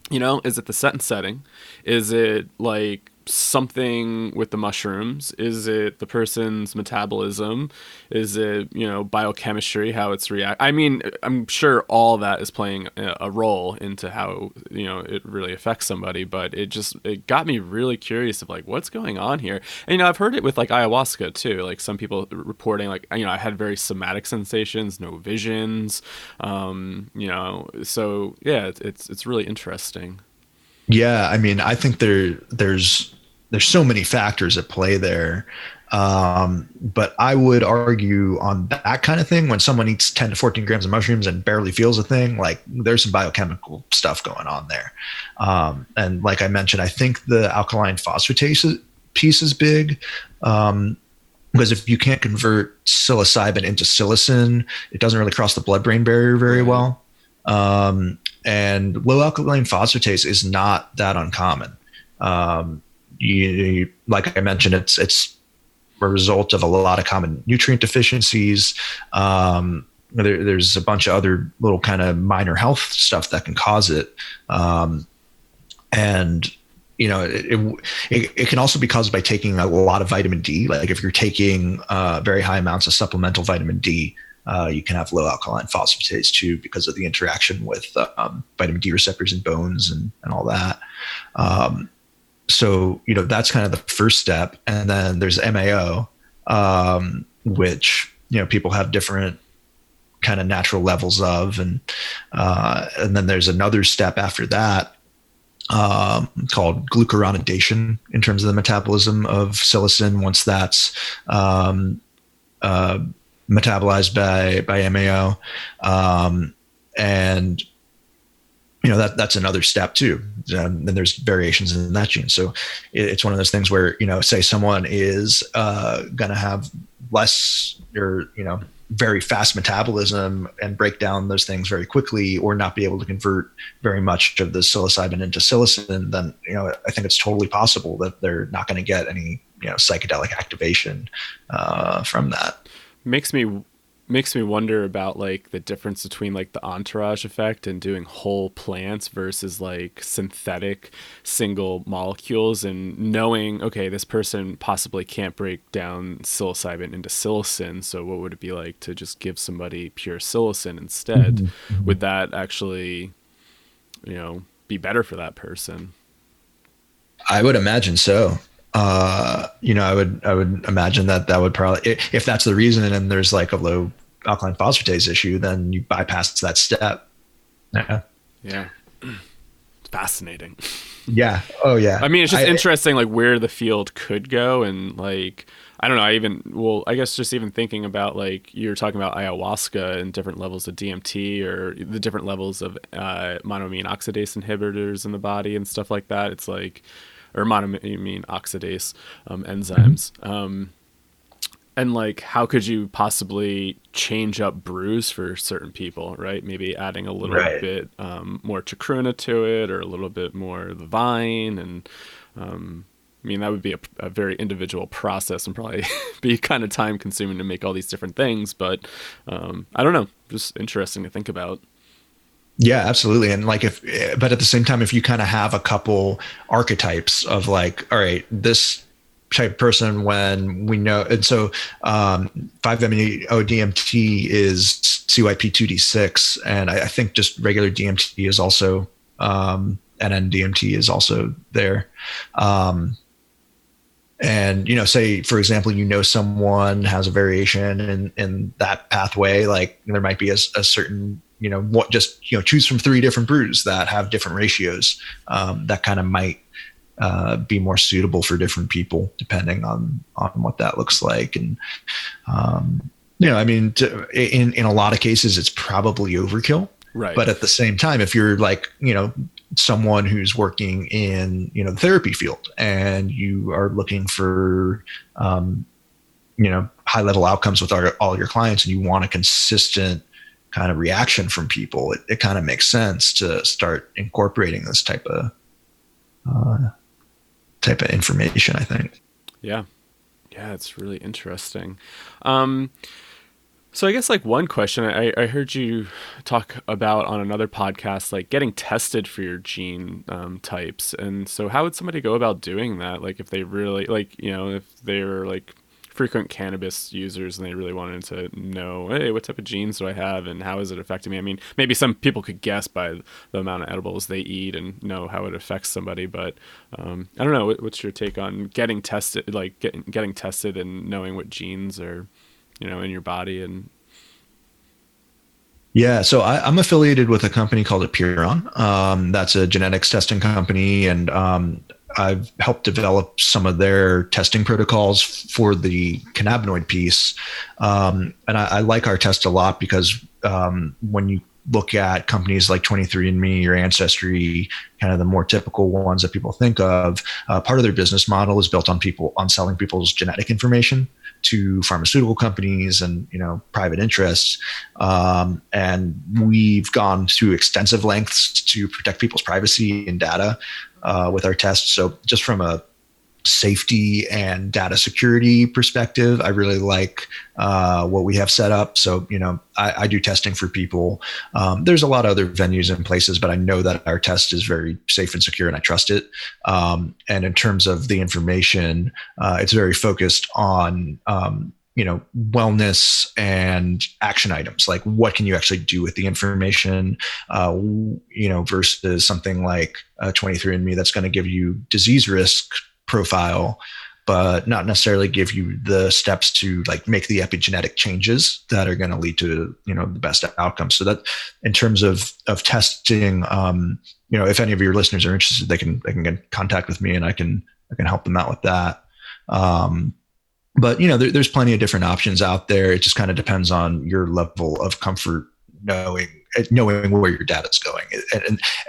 Is it the set and setting? Is it like something with the mushrooms? Is it the person's metabolism? Is it, biochemistry, how it's react? I mean, I'm sure all that is playing a role into how, it really affects somebody, but it got me really curious of like, what's going on here? And, I've heard it with like ayahuasca too, like some people reporting like, I had very somatic sensations, no visions, so yeah, it's really interesting. Yeah, I mean, I think there's so many factors at play there. But I would argue on that kind of thing, when someone eats 10 to 14 grams of mushrooms and barely feels a thing, like there's some biochemical stuff going on there. And like I mentioned, I think the alkaline phosphatase piece is big. Because if you can't convert psilocybin into psilocin, it doesn't really cross the blood-brain barrier very well. And low alkaline phosphatase is not that uncommon. Like I mentioned, it's a result of a lot of common nutrient deficiencies. There's a bunch of other little kind of minor health stuff that can cause it. And it can also be caused by taking a lot of vitamin D. Like if you're taking very high amounts of supplemental vitamin D, you can have low alkaline phosphatase too, because of the interaction with vitamin D receptors in bones and all that. So, that's kind of the first step. And then there's MAO, which, people have different kind of natural levels of. And then there's another step after that called glucuronidation in terms of the metabolism of psilocin. Once that's metabolized by MAO. And that's another step too. And there's variations in that gene. So it's one of those things where, say someone is going to have less or, very fast metabolism and break down those things very quickly, or not be able to convert very much of the psilocybin into psilocin, then, I think it's totally possible that they're not going to get any, psychedelic activation from that. Makes me makes me wonder about like the difference between like the entourage effect and doing whole plants versus like synthetic single molecules, and knowing, okay, this person possibly can't break down psilocybin into psilocin, so what would it be like to just give somebody pure psilocin instead? Mm-hmm. Would that actually, be better for that person? I would imagine so. I would imagine that would probably, if that's the reason, and there's like a low alkaline phosphatase issue, then you bypass that step. Yeah. Yeah. It's fascinating. Yeah. Oh yeah. I mean, it's just interesting, like where the field could go. And like, I don't know, I guess just even thinking about like, you're talking about ayahuasca and different levels of DMT, or the different levels of monoamine oxidase inhibitors in the body and stuff like that. It's like, or monoamine oxidase enzymes. Mm-hmm. And like, how could you possibly change up brews for certain people, right? Maybe adding a little bit more chacruna to it, or a little bit more of the vine. And I mean, that would be a very individual process and probably be kind of time consuming to make all these different things. But I don't know, just interesting to think about. Yeah, absolutely. And like but at the same time, if you kind of have a couple archetypes of like, all right, this type of person, when we know, and so 5-MeO-DMT is CYP2D6, and I think just regular DMT is also, and then DMT is also there. And, say, for example, someone has a variation in that pathway, like there might be a certain, choose from 3 different brews that have different ratios that kind of might be more suitable for different people, depending on what that looks like. And, I mean, in a lot of cases, it's probably overkill. Right. But at the same time, if you're like, someone who's working in, the therapy field, and you are looking for, high level outcomes with all your clients, and you want a consistent kind of reaction from people, it kind of makes sense to start incorporating this type of information, I think. Yeah. Yeah. It's really interesting. So I guess like one question I heard you talk about on another podcast, like getting tested for your gene types. And so how would somebody go about doing that? Like if they really if they're like frequent cannabis users and they really wanted to know, hey, what type of genes do I have and how is it affecting me? I mean, maybe some people could guess by the amount of edibles they eat and know how it affects somebody, but I don't know. What's your take on getting tested, like getting tested and knowing what genes are, in your body? And yeah, so I'm affiliated with a company called Epigenetic. That's a genetics testing company, and I've helped develop some of their testing protocols for the cannabinoid piece. And I like our test a lot because when you look at companies like 23andMe or Ancestry, kind of the more typical ones that people think of, part of their business model is built on selling people's genetic information to pharmaceutical companies and private interests. And we've gone through extensive lengths to protect people's privacy and data with our tests. So just from a safety and data security perspective, I really like what we have set up. So, I do testing for people. There's a lot of other venues and places, but I know that our test is very safe and secure and I trust it. And in terms of the information, it's very focused on, wellness and action items. Like what can you actually do with the information, versus something like 23andMe that's going to give you disease risk profile, but not necessarily give you the steps to like make the epigenetic changes that are going to lead to, the best outcomes. So that in terms of testing, if any of your listeners are interested, they can get in contact with me and I can help them out with that. But there's plenty of different options out there. It just kind of depends on your level of comfort knowing where your data is going.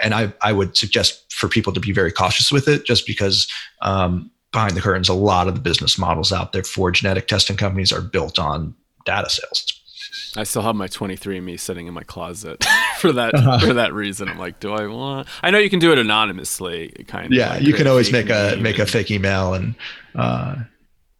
And I would suggest for people to be very cautious with it, just because behind the curtains, a lot of the business models out there for genetic testing companies are built on data sales. I still have my 23andMe sitting in my closet for that reason. I'm like, do I want? I know you can do it anonymously, kind of. Yeah, like you can always make a fake email and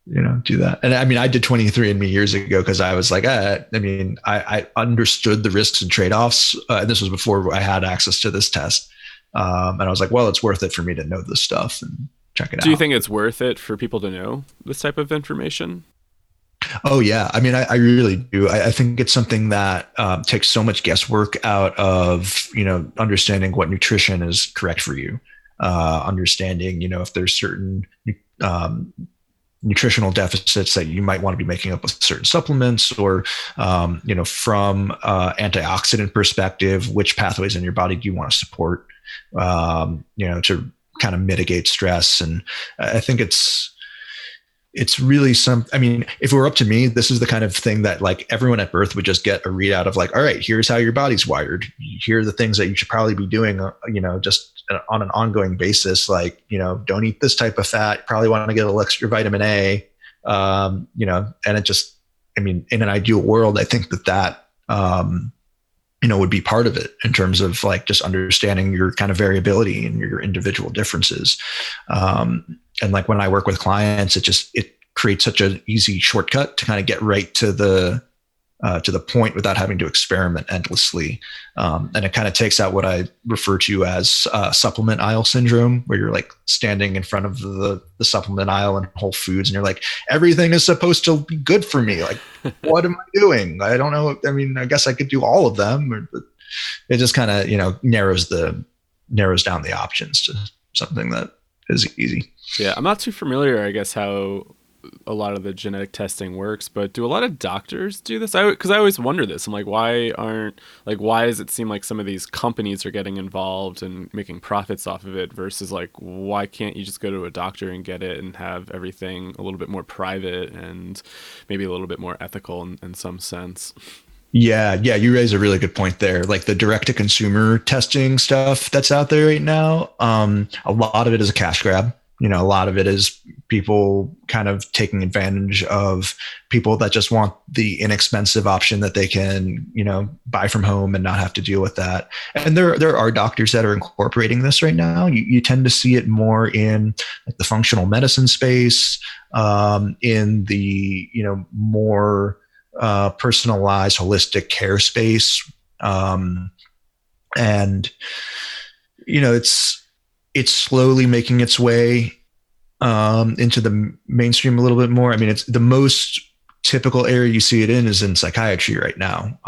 do that. And I mean, I did 23andMe years ago because I was like, I understood the risks and trade-offs. And this was before I had access to this test. And I was like, well, it's worth it for me to know this stuff and check it out. Do you think it's worth it for people to know this type of information? Oh yeah. I mean, I really do. I think it's something that takes so much guesswork out of, understanding what nutrition is correct for you. Understanding, if there's certain nutritional deficits that you might want to be making up with certain supplements, or, from antioxidant perspective, which pathways in your body do you want to support, to kind of mitigate stress. And I think it's really if it were up to me, this is the kind of thing that like everyone at birth would just get a readout of like, all right, here's how your body's wired. Here are the things that you should probably be doing, just on an ongoing basis. Like, don't eat this type of fat. You probably want to get a little extra vitamin A, and it just, in an ideal world, I think that would be part of it in terms of like just understanding your kind of variability and your individual differences. And like when I work with clients, it creates such an easy shortcut to kind of get right to the point without having to experiment endlessly. And it kind of takes out what I refer to as supplement aisle syndrome, where you're like standing in front of the supplement aisle in Whole Foods and you're like, everything is supposed to be good for me. Like, what am I doing? I don't know. I guess I could do all of them, but it just kind of, narrows down the options to something that is easy. Yeah, I'm not too familiar, I guess, how a lot of the genetic testing works, but do a lot of doctors do this? Because I always wonder this. I'm like, why does it seem like some of these companies are getting involved and making profits off of it versus like, why can't you just go to a doctor and get it and have everything a little bit more private and maybe a little bit more ethical in some sense? Yeah. You raise a really good point there. Like the direct to consumer testing stuff that's out there right now. A lot of it is a cash grab. A lot of it is people kind of taking advantage of people that just want the inexpensive option that they can, buy from home and not have to deal with that. And there are doctors that are incorporating this right now. You tend to see it more in like the functional medicine space, in the, more personalized holistic care space. And, it's slowly making its way into the mainstream a little bit more. It's the most typical area you see it in is in psychiatry right now,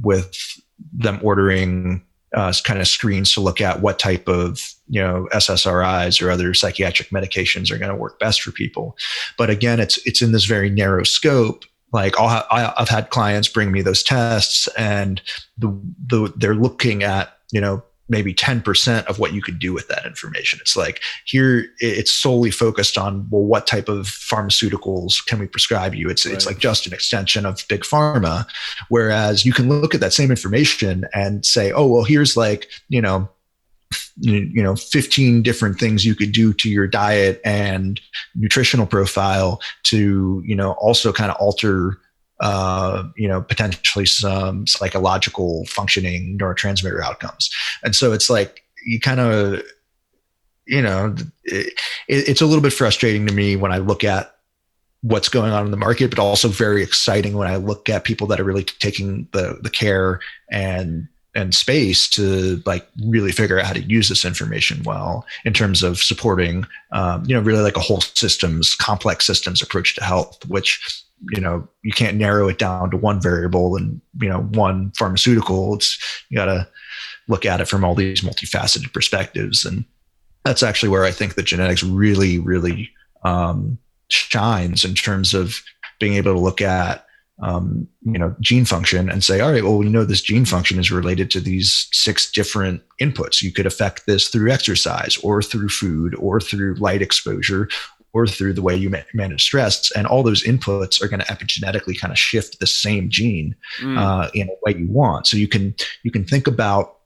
with them ordering kind of screens to look at what type of SSRIs or other psychiatric medications are going to work best for people. But again, it's in this very narrow scope. Like I've had clients bring me those tests, and they're looking at maybe 10% of what you could do with that information. It's like here, it's solely focused on, well, what type of pharmaceuticals can we prescribe you? It's like just an extension of big pharma. Whereas you can look at that same information and say, oh, well, here's like, 15 different things you could do to your diet and nutritional profile to, also kind of alter potentially some psychological functioning neurotransmitter outcomes. And so it's like, you kind of, it's a little bit frustrating to me when I look at what's going on in the market, but also very exciting when I look at people that are really taking the care and space to like really figure out how to use this information well in terms of supporting, really like a whole complex systems approach to health, which, you can't narrow it down to one variable and, one pharmaceutical. You got to look at it from all these multifaceted perspectives. And that's actually where I think the genetics really, really shines in terms of being able to look at, gene function and say, all right, well, we know this gene function is related to these 6 different inputs. You could affect this through exercise or through food or through light exposure or through the way you manage stress. And all those inputs are going to epigenetically kind of shift the same gene in a way you want. So you can think about,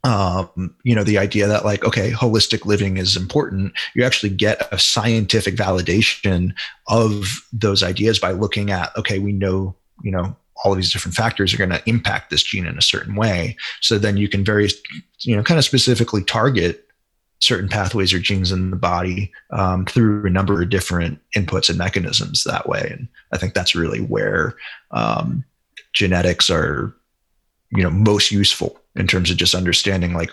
the idea that like, okay, holistic living is important. You actually get a scientific validation of those ideas by looking at, okay, we know, all of these different factors are going to impact this gene in a certain way. So then you can very, kind of specifically target certain pathways or genes in the body through a number of different inputs and mechanisms that way. And I think that's really where genetics are, most useful in terms of just understanding, like,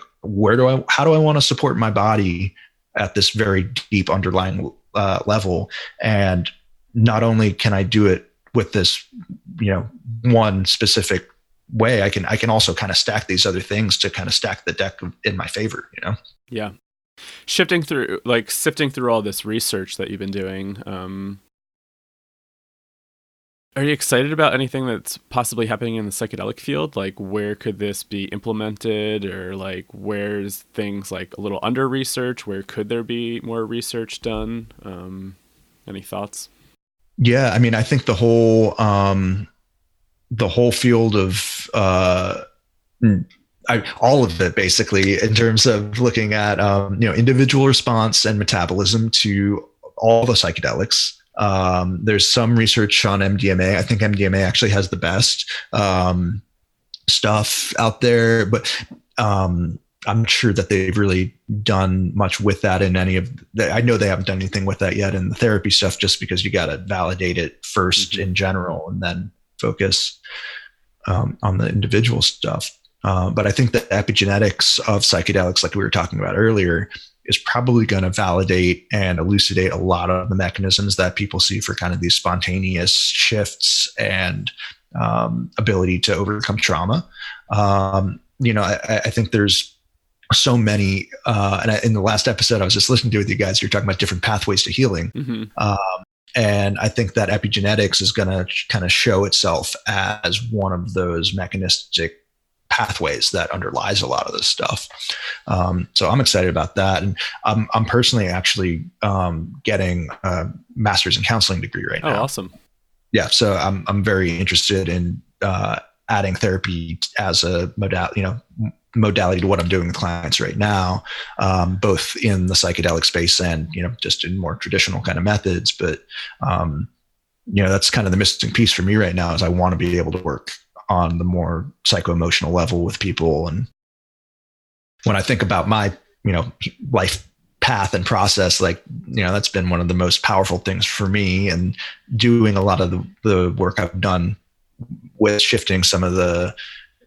how do I want to support my body at this very deep underlying level? And not only can I do it with this, one specific way, I can also kind of stack these other things to kind of stack the deck in my favor, Yeah. Sifting through all this research that you've been doing, are you excited about anything that's possibly happening in the psychedelic field? Like, where could this be implemented, or like, where's things like a little under research? Where could there be more research done? Any thoughts? Yeah, I mean, I think the whole field of all of it, basically, in terms of looking at individual response and metabolism to all the psychedelics. There's some research on MDMA. I think MDMA actually has the best stuff out there, but I'm not sure that they've really done much with that in any of I know they haven't done anything with that yet in the therapy stuff, just because you got to validate it first in general and then focus on the individual stuff. But I think the epigenetics of psychedelics, like we were talking about earlier, is probably going to validate and elucidate a lot of the mechanisms that people see for kind of these spontaneous shifts and ability to overcome trauma. I think there's so many, and in the last episode I was just listening to with you guys, you're talking about different pathways to healing. And I think that epigenetics is going to kind of show itself as one of those mechanistic pathways that underlies a lot of this stuff. So I'm excited about that. And I'm personally actually getting a master's in counseling degree right now. Oh, awesome. Yeah. So I'm very interested in adding therapy as a modality to what I'm doing with clients right now, both in the psychedelic space and, just in more traditional kind of methods. But, that's kind of the missing piece for me right now, is I want to be able to work on the more psycho-emotional level with people. And when I think about my, life path and process, like, that's been one of the most powerful things for me, and doing a lot of the work I've done with shifting some of the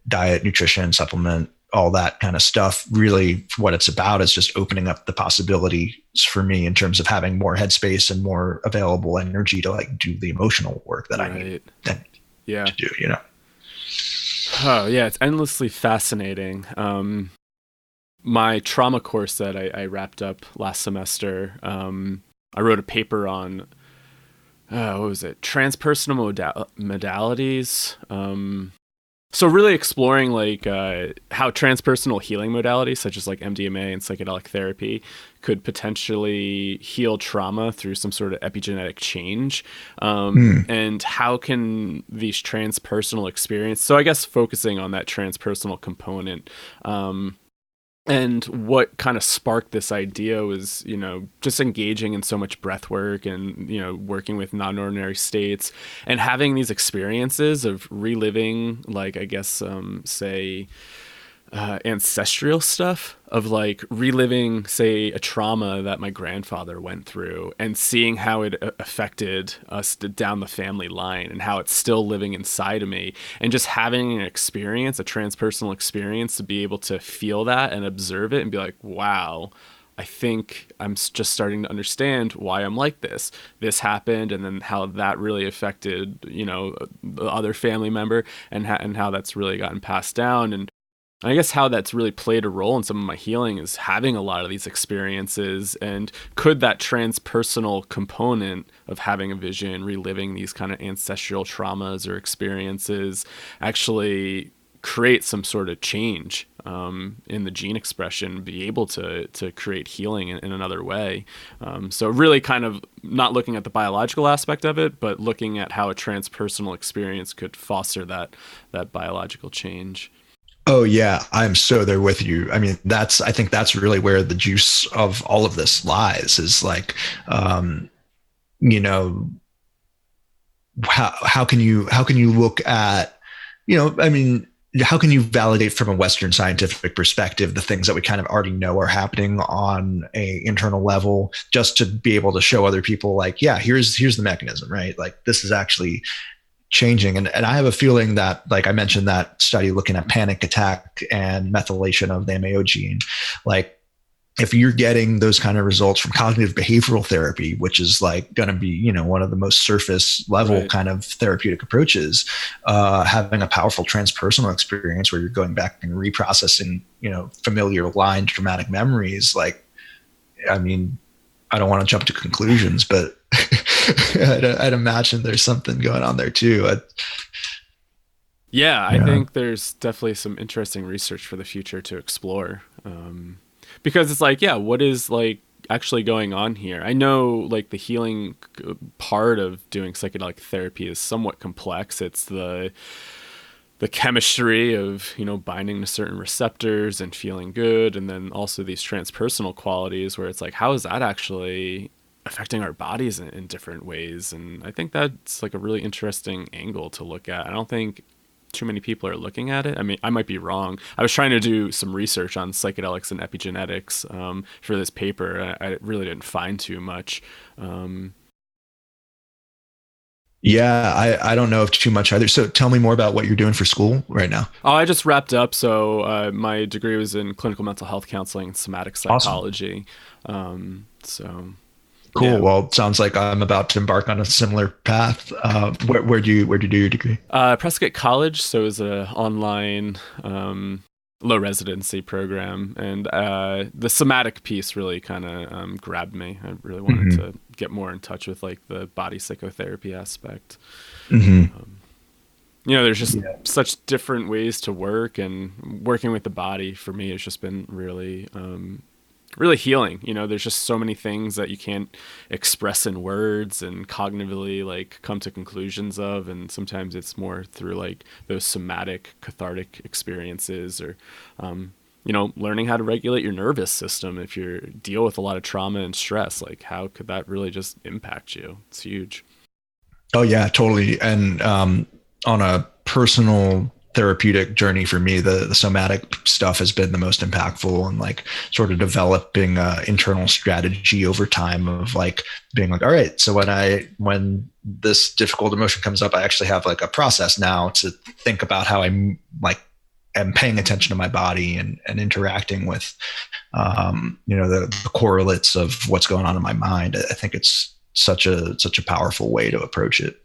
diet, nutrition, supplement, all that kind of stuff. Really what it's about is just opening up the possibilities for me in terms of having more headspace and more available energy to like do the emotional work that I need to do, Oh yeah. It's endlessly fascinating. My trauma course that I wrapped up last semester, I wrote a paper on, what was it? Transpersonal modalities. So really exploring like how transpersonal healing modalities such as like MDMA and psychedelic therapy could potentially heal trauma through some sort of epigenetic change, and how can these transpersonal experiences, so I guess focusing on that transpersonal component, and what kind of sparked this idea was, just engaging in so much breath work and, working with non-ordinary states and having these experiences of reliving, like, I guess, ancestral stuff, of like reliving, say, a trauma that my grandfather went through and seeing how it affected us down the family line and how it's still living inside of me, and just having an experience, a transpersonal experience, to be able to feel that and observe it and be like, wow, I think I'm just starting to understand why I'm like this. This happened, and then how that really affected, the other family member, and how that's really gotten passed down. And I guess how that's really played a role in some of my healing is having a lot of these experiences. And could that transpersonal component of having a vision, reliving these kind of ancestral traumas or experiences, actually create some sort of change in the gene expression, be able to create healing in another way. So really kind of not looking at the biological aspect of it, but looking at how a transpersonal experience could foster that biological change. Oh yeah, I'm so there with you. I mean, I think that's really where the juice of all of this lies, is like, how can you look at, I mean, how can you validate from a Western scientific perspective the things that we kind of already know are happening on a internal level, just to be able to show other people like, yeah, here's the mechanism, right? Like this is actually changing. And I have a feeling that, like I mentioned, that study looking at panic attack and methylation of the MAO gene, like if you're getting those kind of results from cognitive behavioral therapy, which is like going to be, one of the most surface level kind of therapeutic approaches, having a powerful transpersonal experience where you're going back and reprocessing, familiar line traumatic memories. Like, I mean, I don't want to jump to conclusions, but I'd imagine there's something going on there too. I think there's definitely some interesting research for the future to explore. Because it's like, what is like actually going on here? I know like the healing part of doing psychedelic therapy is somewhat complex. It's the chemistry of, binding to certain receptors and feeling good. And then also these transpersonal qualities where it's like, how is that actually affecting our bodies in different ways? And I think that's like a really interesting angle to look at. I don't think too many people are looking at it. I mean, I might be wrong. I was trying to do some research on psychedelics and epigenetics for this paper. I really didn't find too much. I don't know of too much either. So tell me more about what you're doing for school right now. Oh, I just wrapped up. So my degree was in clinical mental health counseling and somatic psychology. Awesome. Cool. Yeah. Well, it sounds like I'm about to embark on a similar path. Where'd you do your degree? Prescott College. So it was an online low residency program, and the somatic piece really kind of grabbed me. I really wanted to get more in touch with like the body psychotherapy aspect. There's just such different ways to work, and working with the body for me has just been really really healing. There's just so many things that you can't express in words and cognitively like come to conclusions of. And sometimes it's more through like those somatic cathartic experiences, or, learning how to regulate your nervous system. If you deal with a lot of trauma and stress, like how could that really just impact you? It's huge. Oh yeah, totally. And, on a personal therapeutic journey for me, the somatic stuff has been the most impactful, and like sort of developing a internal strategy over time of like being like, all right, so when this difficult emotion comes up, I actually have like a process now to think about how I'm like am paying attention to my body and interacting with the correlates of what's going on in my mind. I think it's such a powerful way to approach it.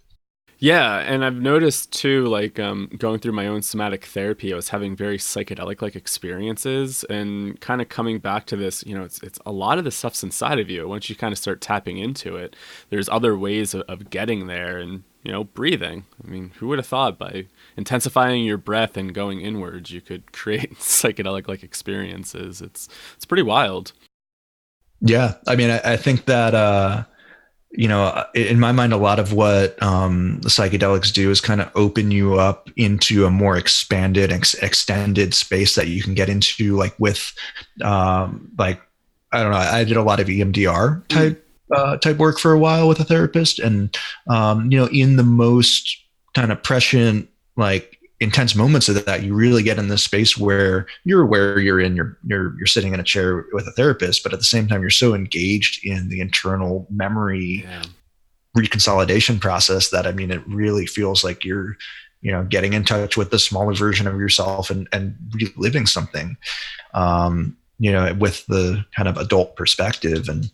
Yeah, and I've noticed too, like going through my own somatic therapy, I was having very psychedelic-like experiences, and kind of coming back to this, it's a lot of the stuff's inside of you. Once you kind of start tapping into it, there's other ways of getting there, and breathing. I mean, who would have thought by intensifying your breath and going inwards, you could create psychedelic-like experiences? It's pretty wild. Yeah, I mean, I think that. In my mind, a lot of what the psychedelics do is kind of open you up into a more expanded, extended space that you can get into, like with, like, I don't know, I did a lot of EMDR type work for a while with a therapist. And, in the most kind of prescient, like intense moments of that, you really get in this space where you're aware you're sitting in a chair with a therapist, but at the same time, you're so engaged in the internal memory reconsolidation process that, I mean, it really feels like you're, getting in touch with the smaller version of yourself and reliving something, with the kind of adult perspective, and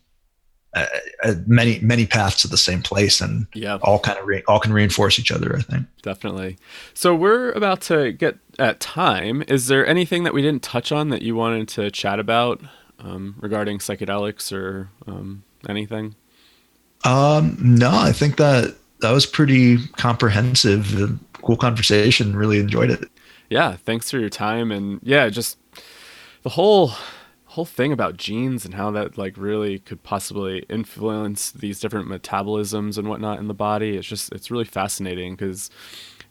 many paths to the same place, and all can reinforce each other, I think. Definitely. So we're about to get at time. Is there anything that we didn't touch on that you wanted to chat about regarding psychedelics or anything? No, I think that was pretty comprehensive. Cool conversation. Really enjoyed it. Yeah. Thanks for your time. And just the whole thing about genes and how that like really could possibly influence these different metabolisms and whatnot in the body. It's really fascinating, because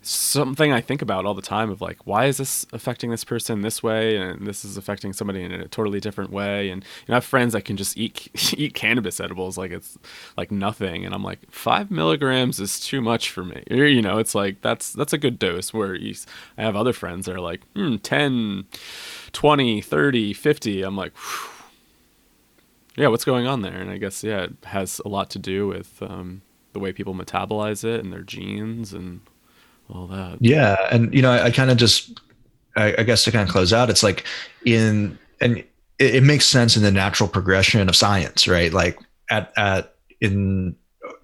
something I think about all the time of like, why is this affecting this person this way, and this is affecting somebody in a totally different way? And I have friends that can just eat eat cannabis edibles like it's like nothing, and I'm like, 5 milligrams is too much for me. It's like that's a good dose. I have other friends that are like 10, 20, 30, 50. I'm like, whew. Yeah, what's going on there? And I guess it has a lot to do with the way people metabolize it and their genes and all that. Yeah. And, I kind of just, I guess to kind of close out, it's like it makes sense in the natural progression of science, right? Like you kind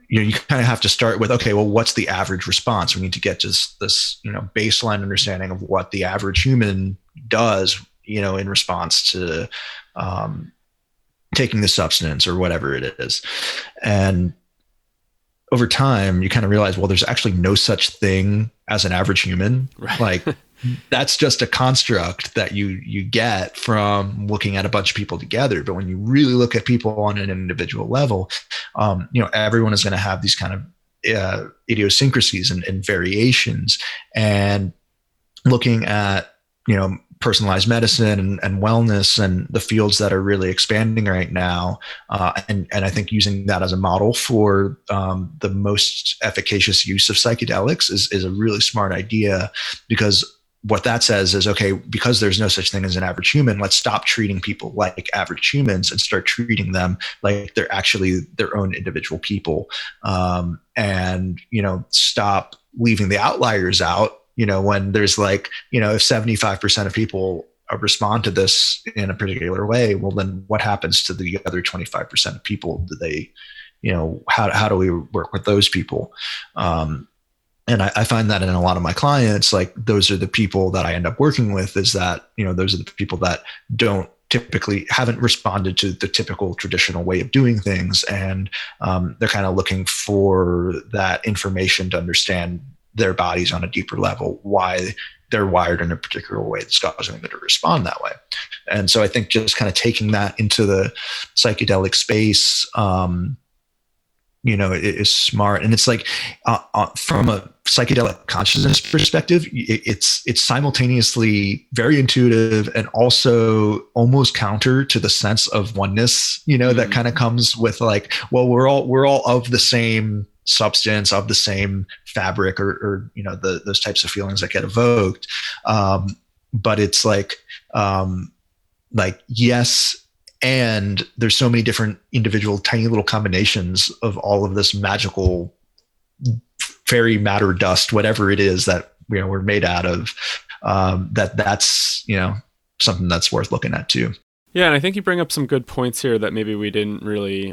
of have to start with, okay, well, what's the average response? We need to get just this, baseline understanding of what the average human does, in response to taking the substance or whatever it is. And over time, you kind of realize, well, there's actually no such thing as an average human. Right. Like that's just a construct that you get from looking at a bunch of people together. But when you really look at people on an individual level, everyone is going to have these kind of idiosyncrasies and variations. And looking at, personalized medicine and wellness and the fields that are really expanding right now. And I think using that as a model for the most efficacious use of psychedelics is a really smart idea, because what that says is, okay, because there's no such thing as an average human, let's stop treating people like average humans and start treating them like they're actually their own individual people. And, stop leaving the outliers out. When there's like, if 75% of people respond to this in a particular way, well, then what happens to the other 25% of people? Do they, how do we work with those people? And I find that in a lot of my clients, like those are the people that I end up working with, is that, those are the people that haven't responded to the typical traditional way of doing things. And they're kind of looking for that information to understand their bodies on a deeper level, why they're wired in a particular way that's causing them to respond that way. And so I think just kind of taking that into the psychedelic space, it is smart. And it's like from a psychedelic consciousness perspective, it's simultaneously very intuitive and also almost counter to the sense of oneness, that kind of comes with like, well, we're all of the same substance, of the same fabric, or those types of feelings that get evoked. But it's like yes, and there's so many different individual tiny little combinations of all of this magical fairy matter dust, whatever it is that we're made out of, that's something that's worth looking at too. Yeah, and I think you bring up some good points here that maybe we didn't really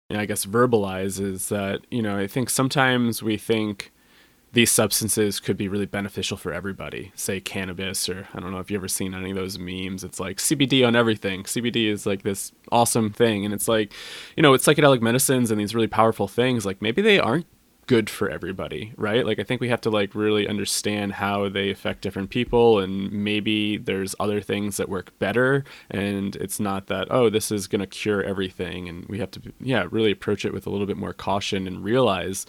I guess verbalize, is that, I think sometimes we think these substances could be really beneficial for everybody, say cannabis, or I don't know if you've ever seen any of those memes. It's like CBD on everything. CBD is like this awesome thing. And it's like, it's psychedelic medicines and these really powerful things, like maybe they aren't good for everybody, right? Like I think we have to like really understand how they affect different people, and maybe there's other things that work better, and it's not that, oh, this is going to cure everything. And we have to really approach it with a little bit more caution and realize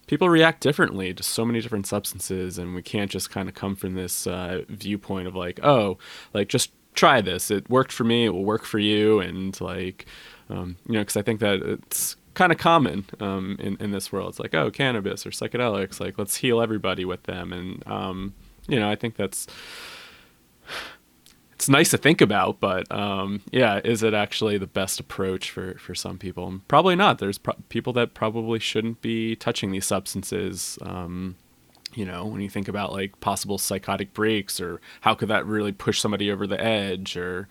people react differently to so many different substances, and we can't just kind of come from this viewpoint of like, oh, like just try this, it worked for me, it will work for you. And like because I think that it's kind of common in this world. It's like, oh, cannabis or psychedelics, like let's heal everybody with them. And I think it's nice to think about, but is it actually the best approach for some people? Probably not. There's people that probably shouldn't be touching these substances. When you think about like possible psychotic breaks, or how could that really push somebody over the edge, or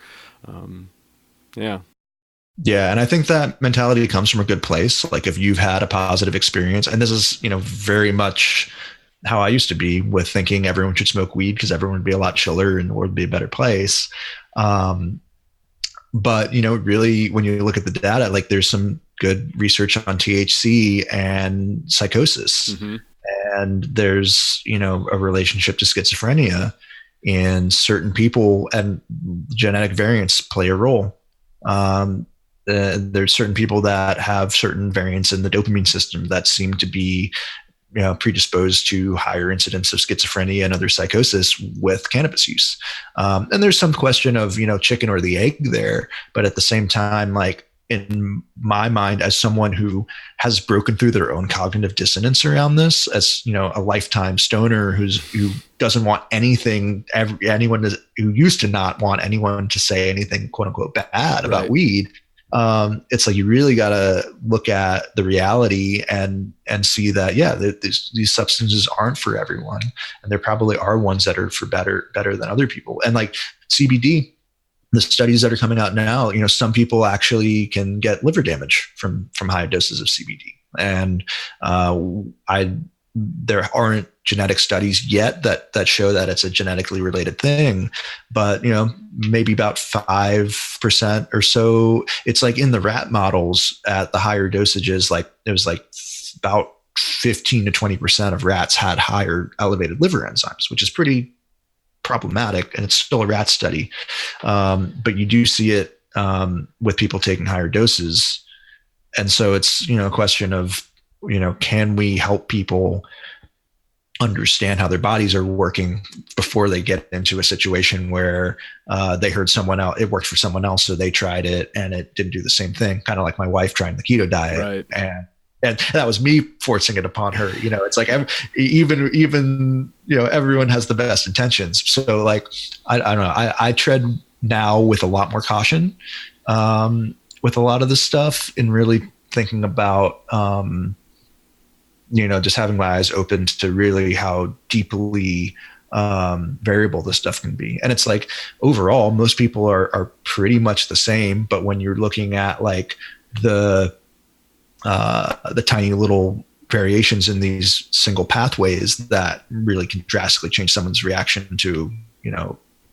Yeah. And I think that mentality comes from a good place. Like if you've had a positive experience, and this is, very much how I used to be with thinking everyone should smoke weed because everyone would be a lot chiller and the world would be a better place. But, really, when you look at the data, like there's some good research on THC and psychosis. Mm-hmm. And there's, a relationship to schizophrenia in certain people, and genetic variants play a role. There's certain people that have certain variants in the dopamine system that seem to be predisposed to higher incidence of schizophrenia and other psychosis with cannabis use. And there's some question of, chicken or the egg there. But at the same time, like in my mind, as someone who has broken through their own cognitive dissonance around this, as, a lifetime stoner who doesn't want anything, who used to not want anyone to say anything, quote unquote, bad about weed. It's like you really got to look at the reality and see that these substances aren't for everyone, and there probably are ones that are for better than other people. And like CBD, the studies that are coming out now, some people actually can get liver damage from high doses of CBD, and there aren't genetic studies yet that show that it's a genetically related thing, but maybe about 5% or so. It's like in the rat models at the higher dosages, like it was like about 15 to 20% of rats had higher elevated liver enzymes, which is pretty problematic, and it's still a rat study. But you do see it with people taking higher doses, and so it's a question of can we help people understand how their bodies are working before they get into a situation where they heard someone else, it worked for someone else, so they tried it and it didn't do the same thing. Kind of like my wife trying the keto diet, right. And that was me forcing it upon her. It's like even everyone has the best intentions. So like I don't know. I tread now with a lot more caution with a lot of this stuff, and really thinking about just having my eyes open to really how deeply variable this stuff can be. And it's like overall, most people are pretty much the same, but when you're looking at like the tiny little variations in these single pathways that really can drastically change someone's reaction to,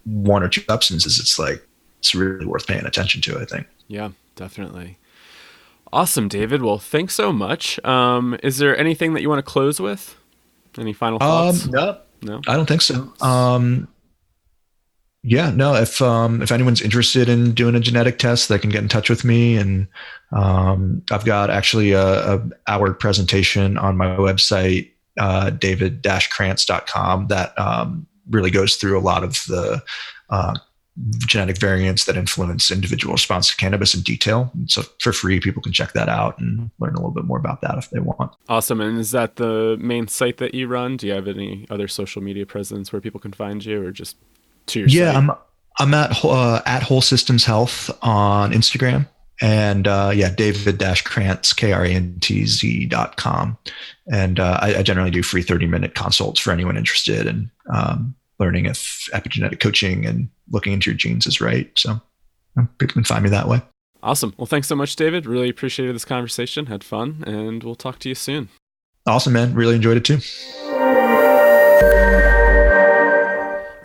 one or two substances, it's really worth paying attention to, I think. Yeah, definitely. Awesome, David. Well, thanks so much. Is there anything that you want to close with? Any final thoughts? No, I don't think so. If anyone's interested in doing a genetic test, they can get in touch with me. And I've got actually a hour presentation on my website, david-krantz.com, that really goes through a lot of the genetic variants that influence individual response to cannabis in detail. And so for free, people can check that out and learn a little bit more about that if they want. Awesome. And is that the main site that you run? Do you have any other social media presence where people can find you, or just to your site? I'm at Whole Systems Health on Instagram, and David-Krantz, KRANTZ.com. And I generally do free 30-minute consults for anyone interested in learning if epigenetic coaching and looking into your genes is right. So people can find me that way. Awesome. Well, thanks so much, David. Really appreciated this conversation. Had fun, and we'll talk to you soon. Awesome, man. Really enjoyed it too.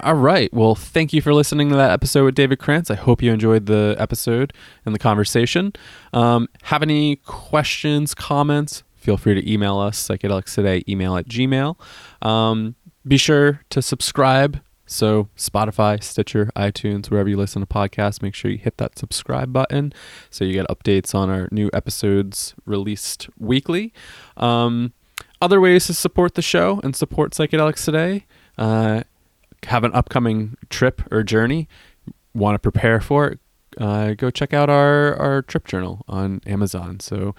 All right. Well, thank you for listening to that episode with David Krantz. I hope you enjoyed the episode and the conversation. Have any questions, comments? Feel free to email us, psychedelicstoday@gmail.com. Be sure to subscribe. So Spotify, Stitcher, iTunes, wherever you listen to podcasts, make sure you hit that subscribe button so you get updates on our new episodes released weekly. Other ways to support the show and support Psychedelics Today. Have an upcoming trip or journey, want to prepare for it, go check out our trip journal on Amazon. So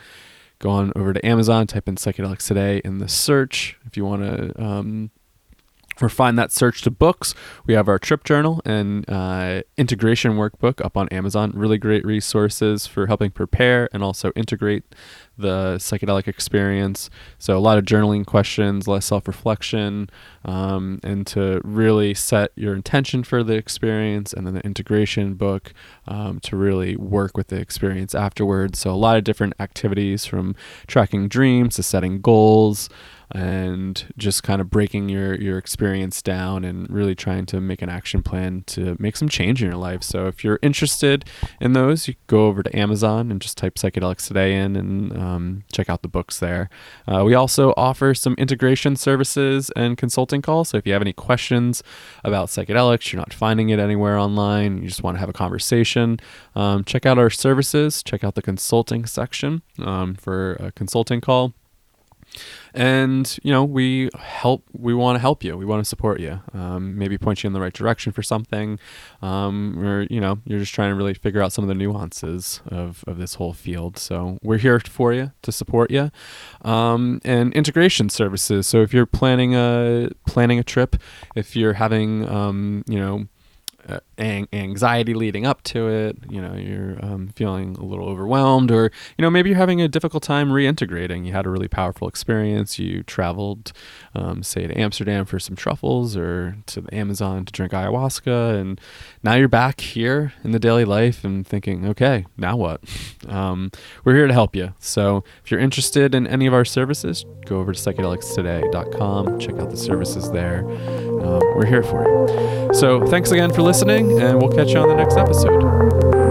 go on over to Amazon, type in Psychedelics Today in the search. If you want to refine that search to books, we have our trip journal and integration workbook up on Amazon. Really great resources for helping prepare and also integrate the psychedelic experience. So a lot of journaling questions, a lot of self-reflection, and to really set your intention for the experience, and then the integration book to really work with the experience afterwards. So a lot of different activities, from tracking dreams to setting goals, and just kind of breaking your experience down and really trying to make an action plan to make some change in your life. So if you're interested in those, you go over to Amazon and just type Psychedelics Today in and check out the books there. We also offer some integration services and consulting calls. So if you have any questions about psychedelics, you're not finding it anywhere online, you just want to have a conversation, check out our services, check out the consulting section for a consulting call. And, we want to help you. We want to support you. Maybe point you in the right direction for something. Or, you're just trying to really figure out some of the nuances of this whole field. So we're here for you, to support you. And integration services. So if you're planning a trip, if you're having, anxiety leading up to it, you're feeling a little overwhelmed, or maybe you're having a difficult time reintegrating. You had a really powerful experience. You traveled, say, to Amsterdam for some truffles, or to the Amazon to drink ayahuasca, and now you're back here in the daily life and thinking, okay, now what? We're here to help you. So if you're interested in any of our services, go over to psychedelicstoday.com, check out the services there. We're here for you. So thanks again for listening, and we'll catch you on the next episode.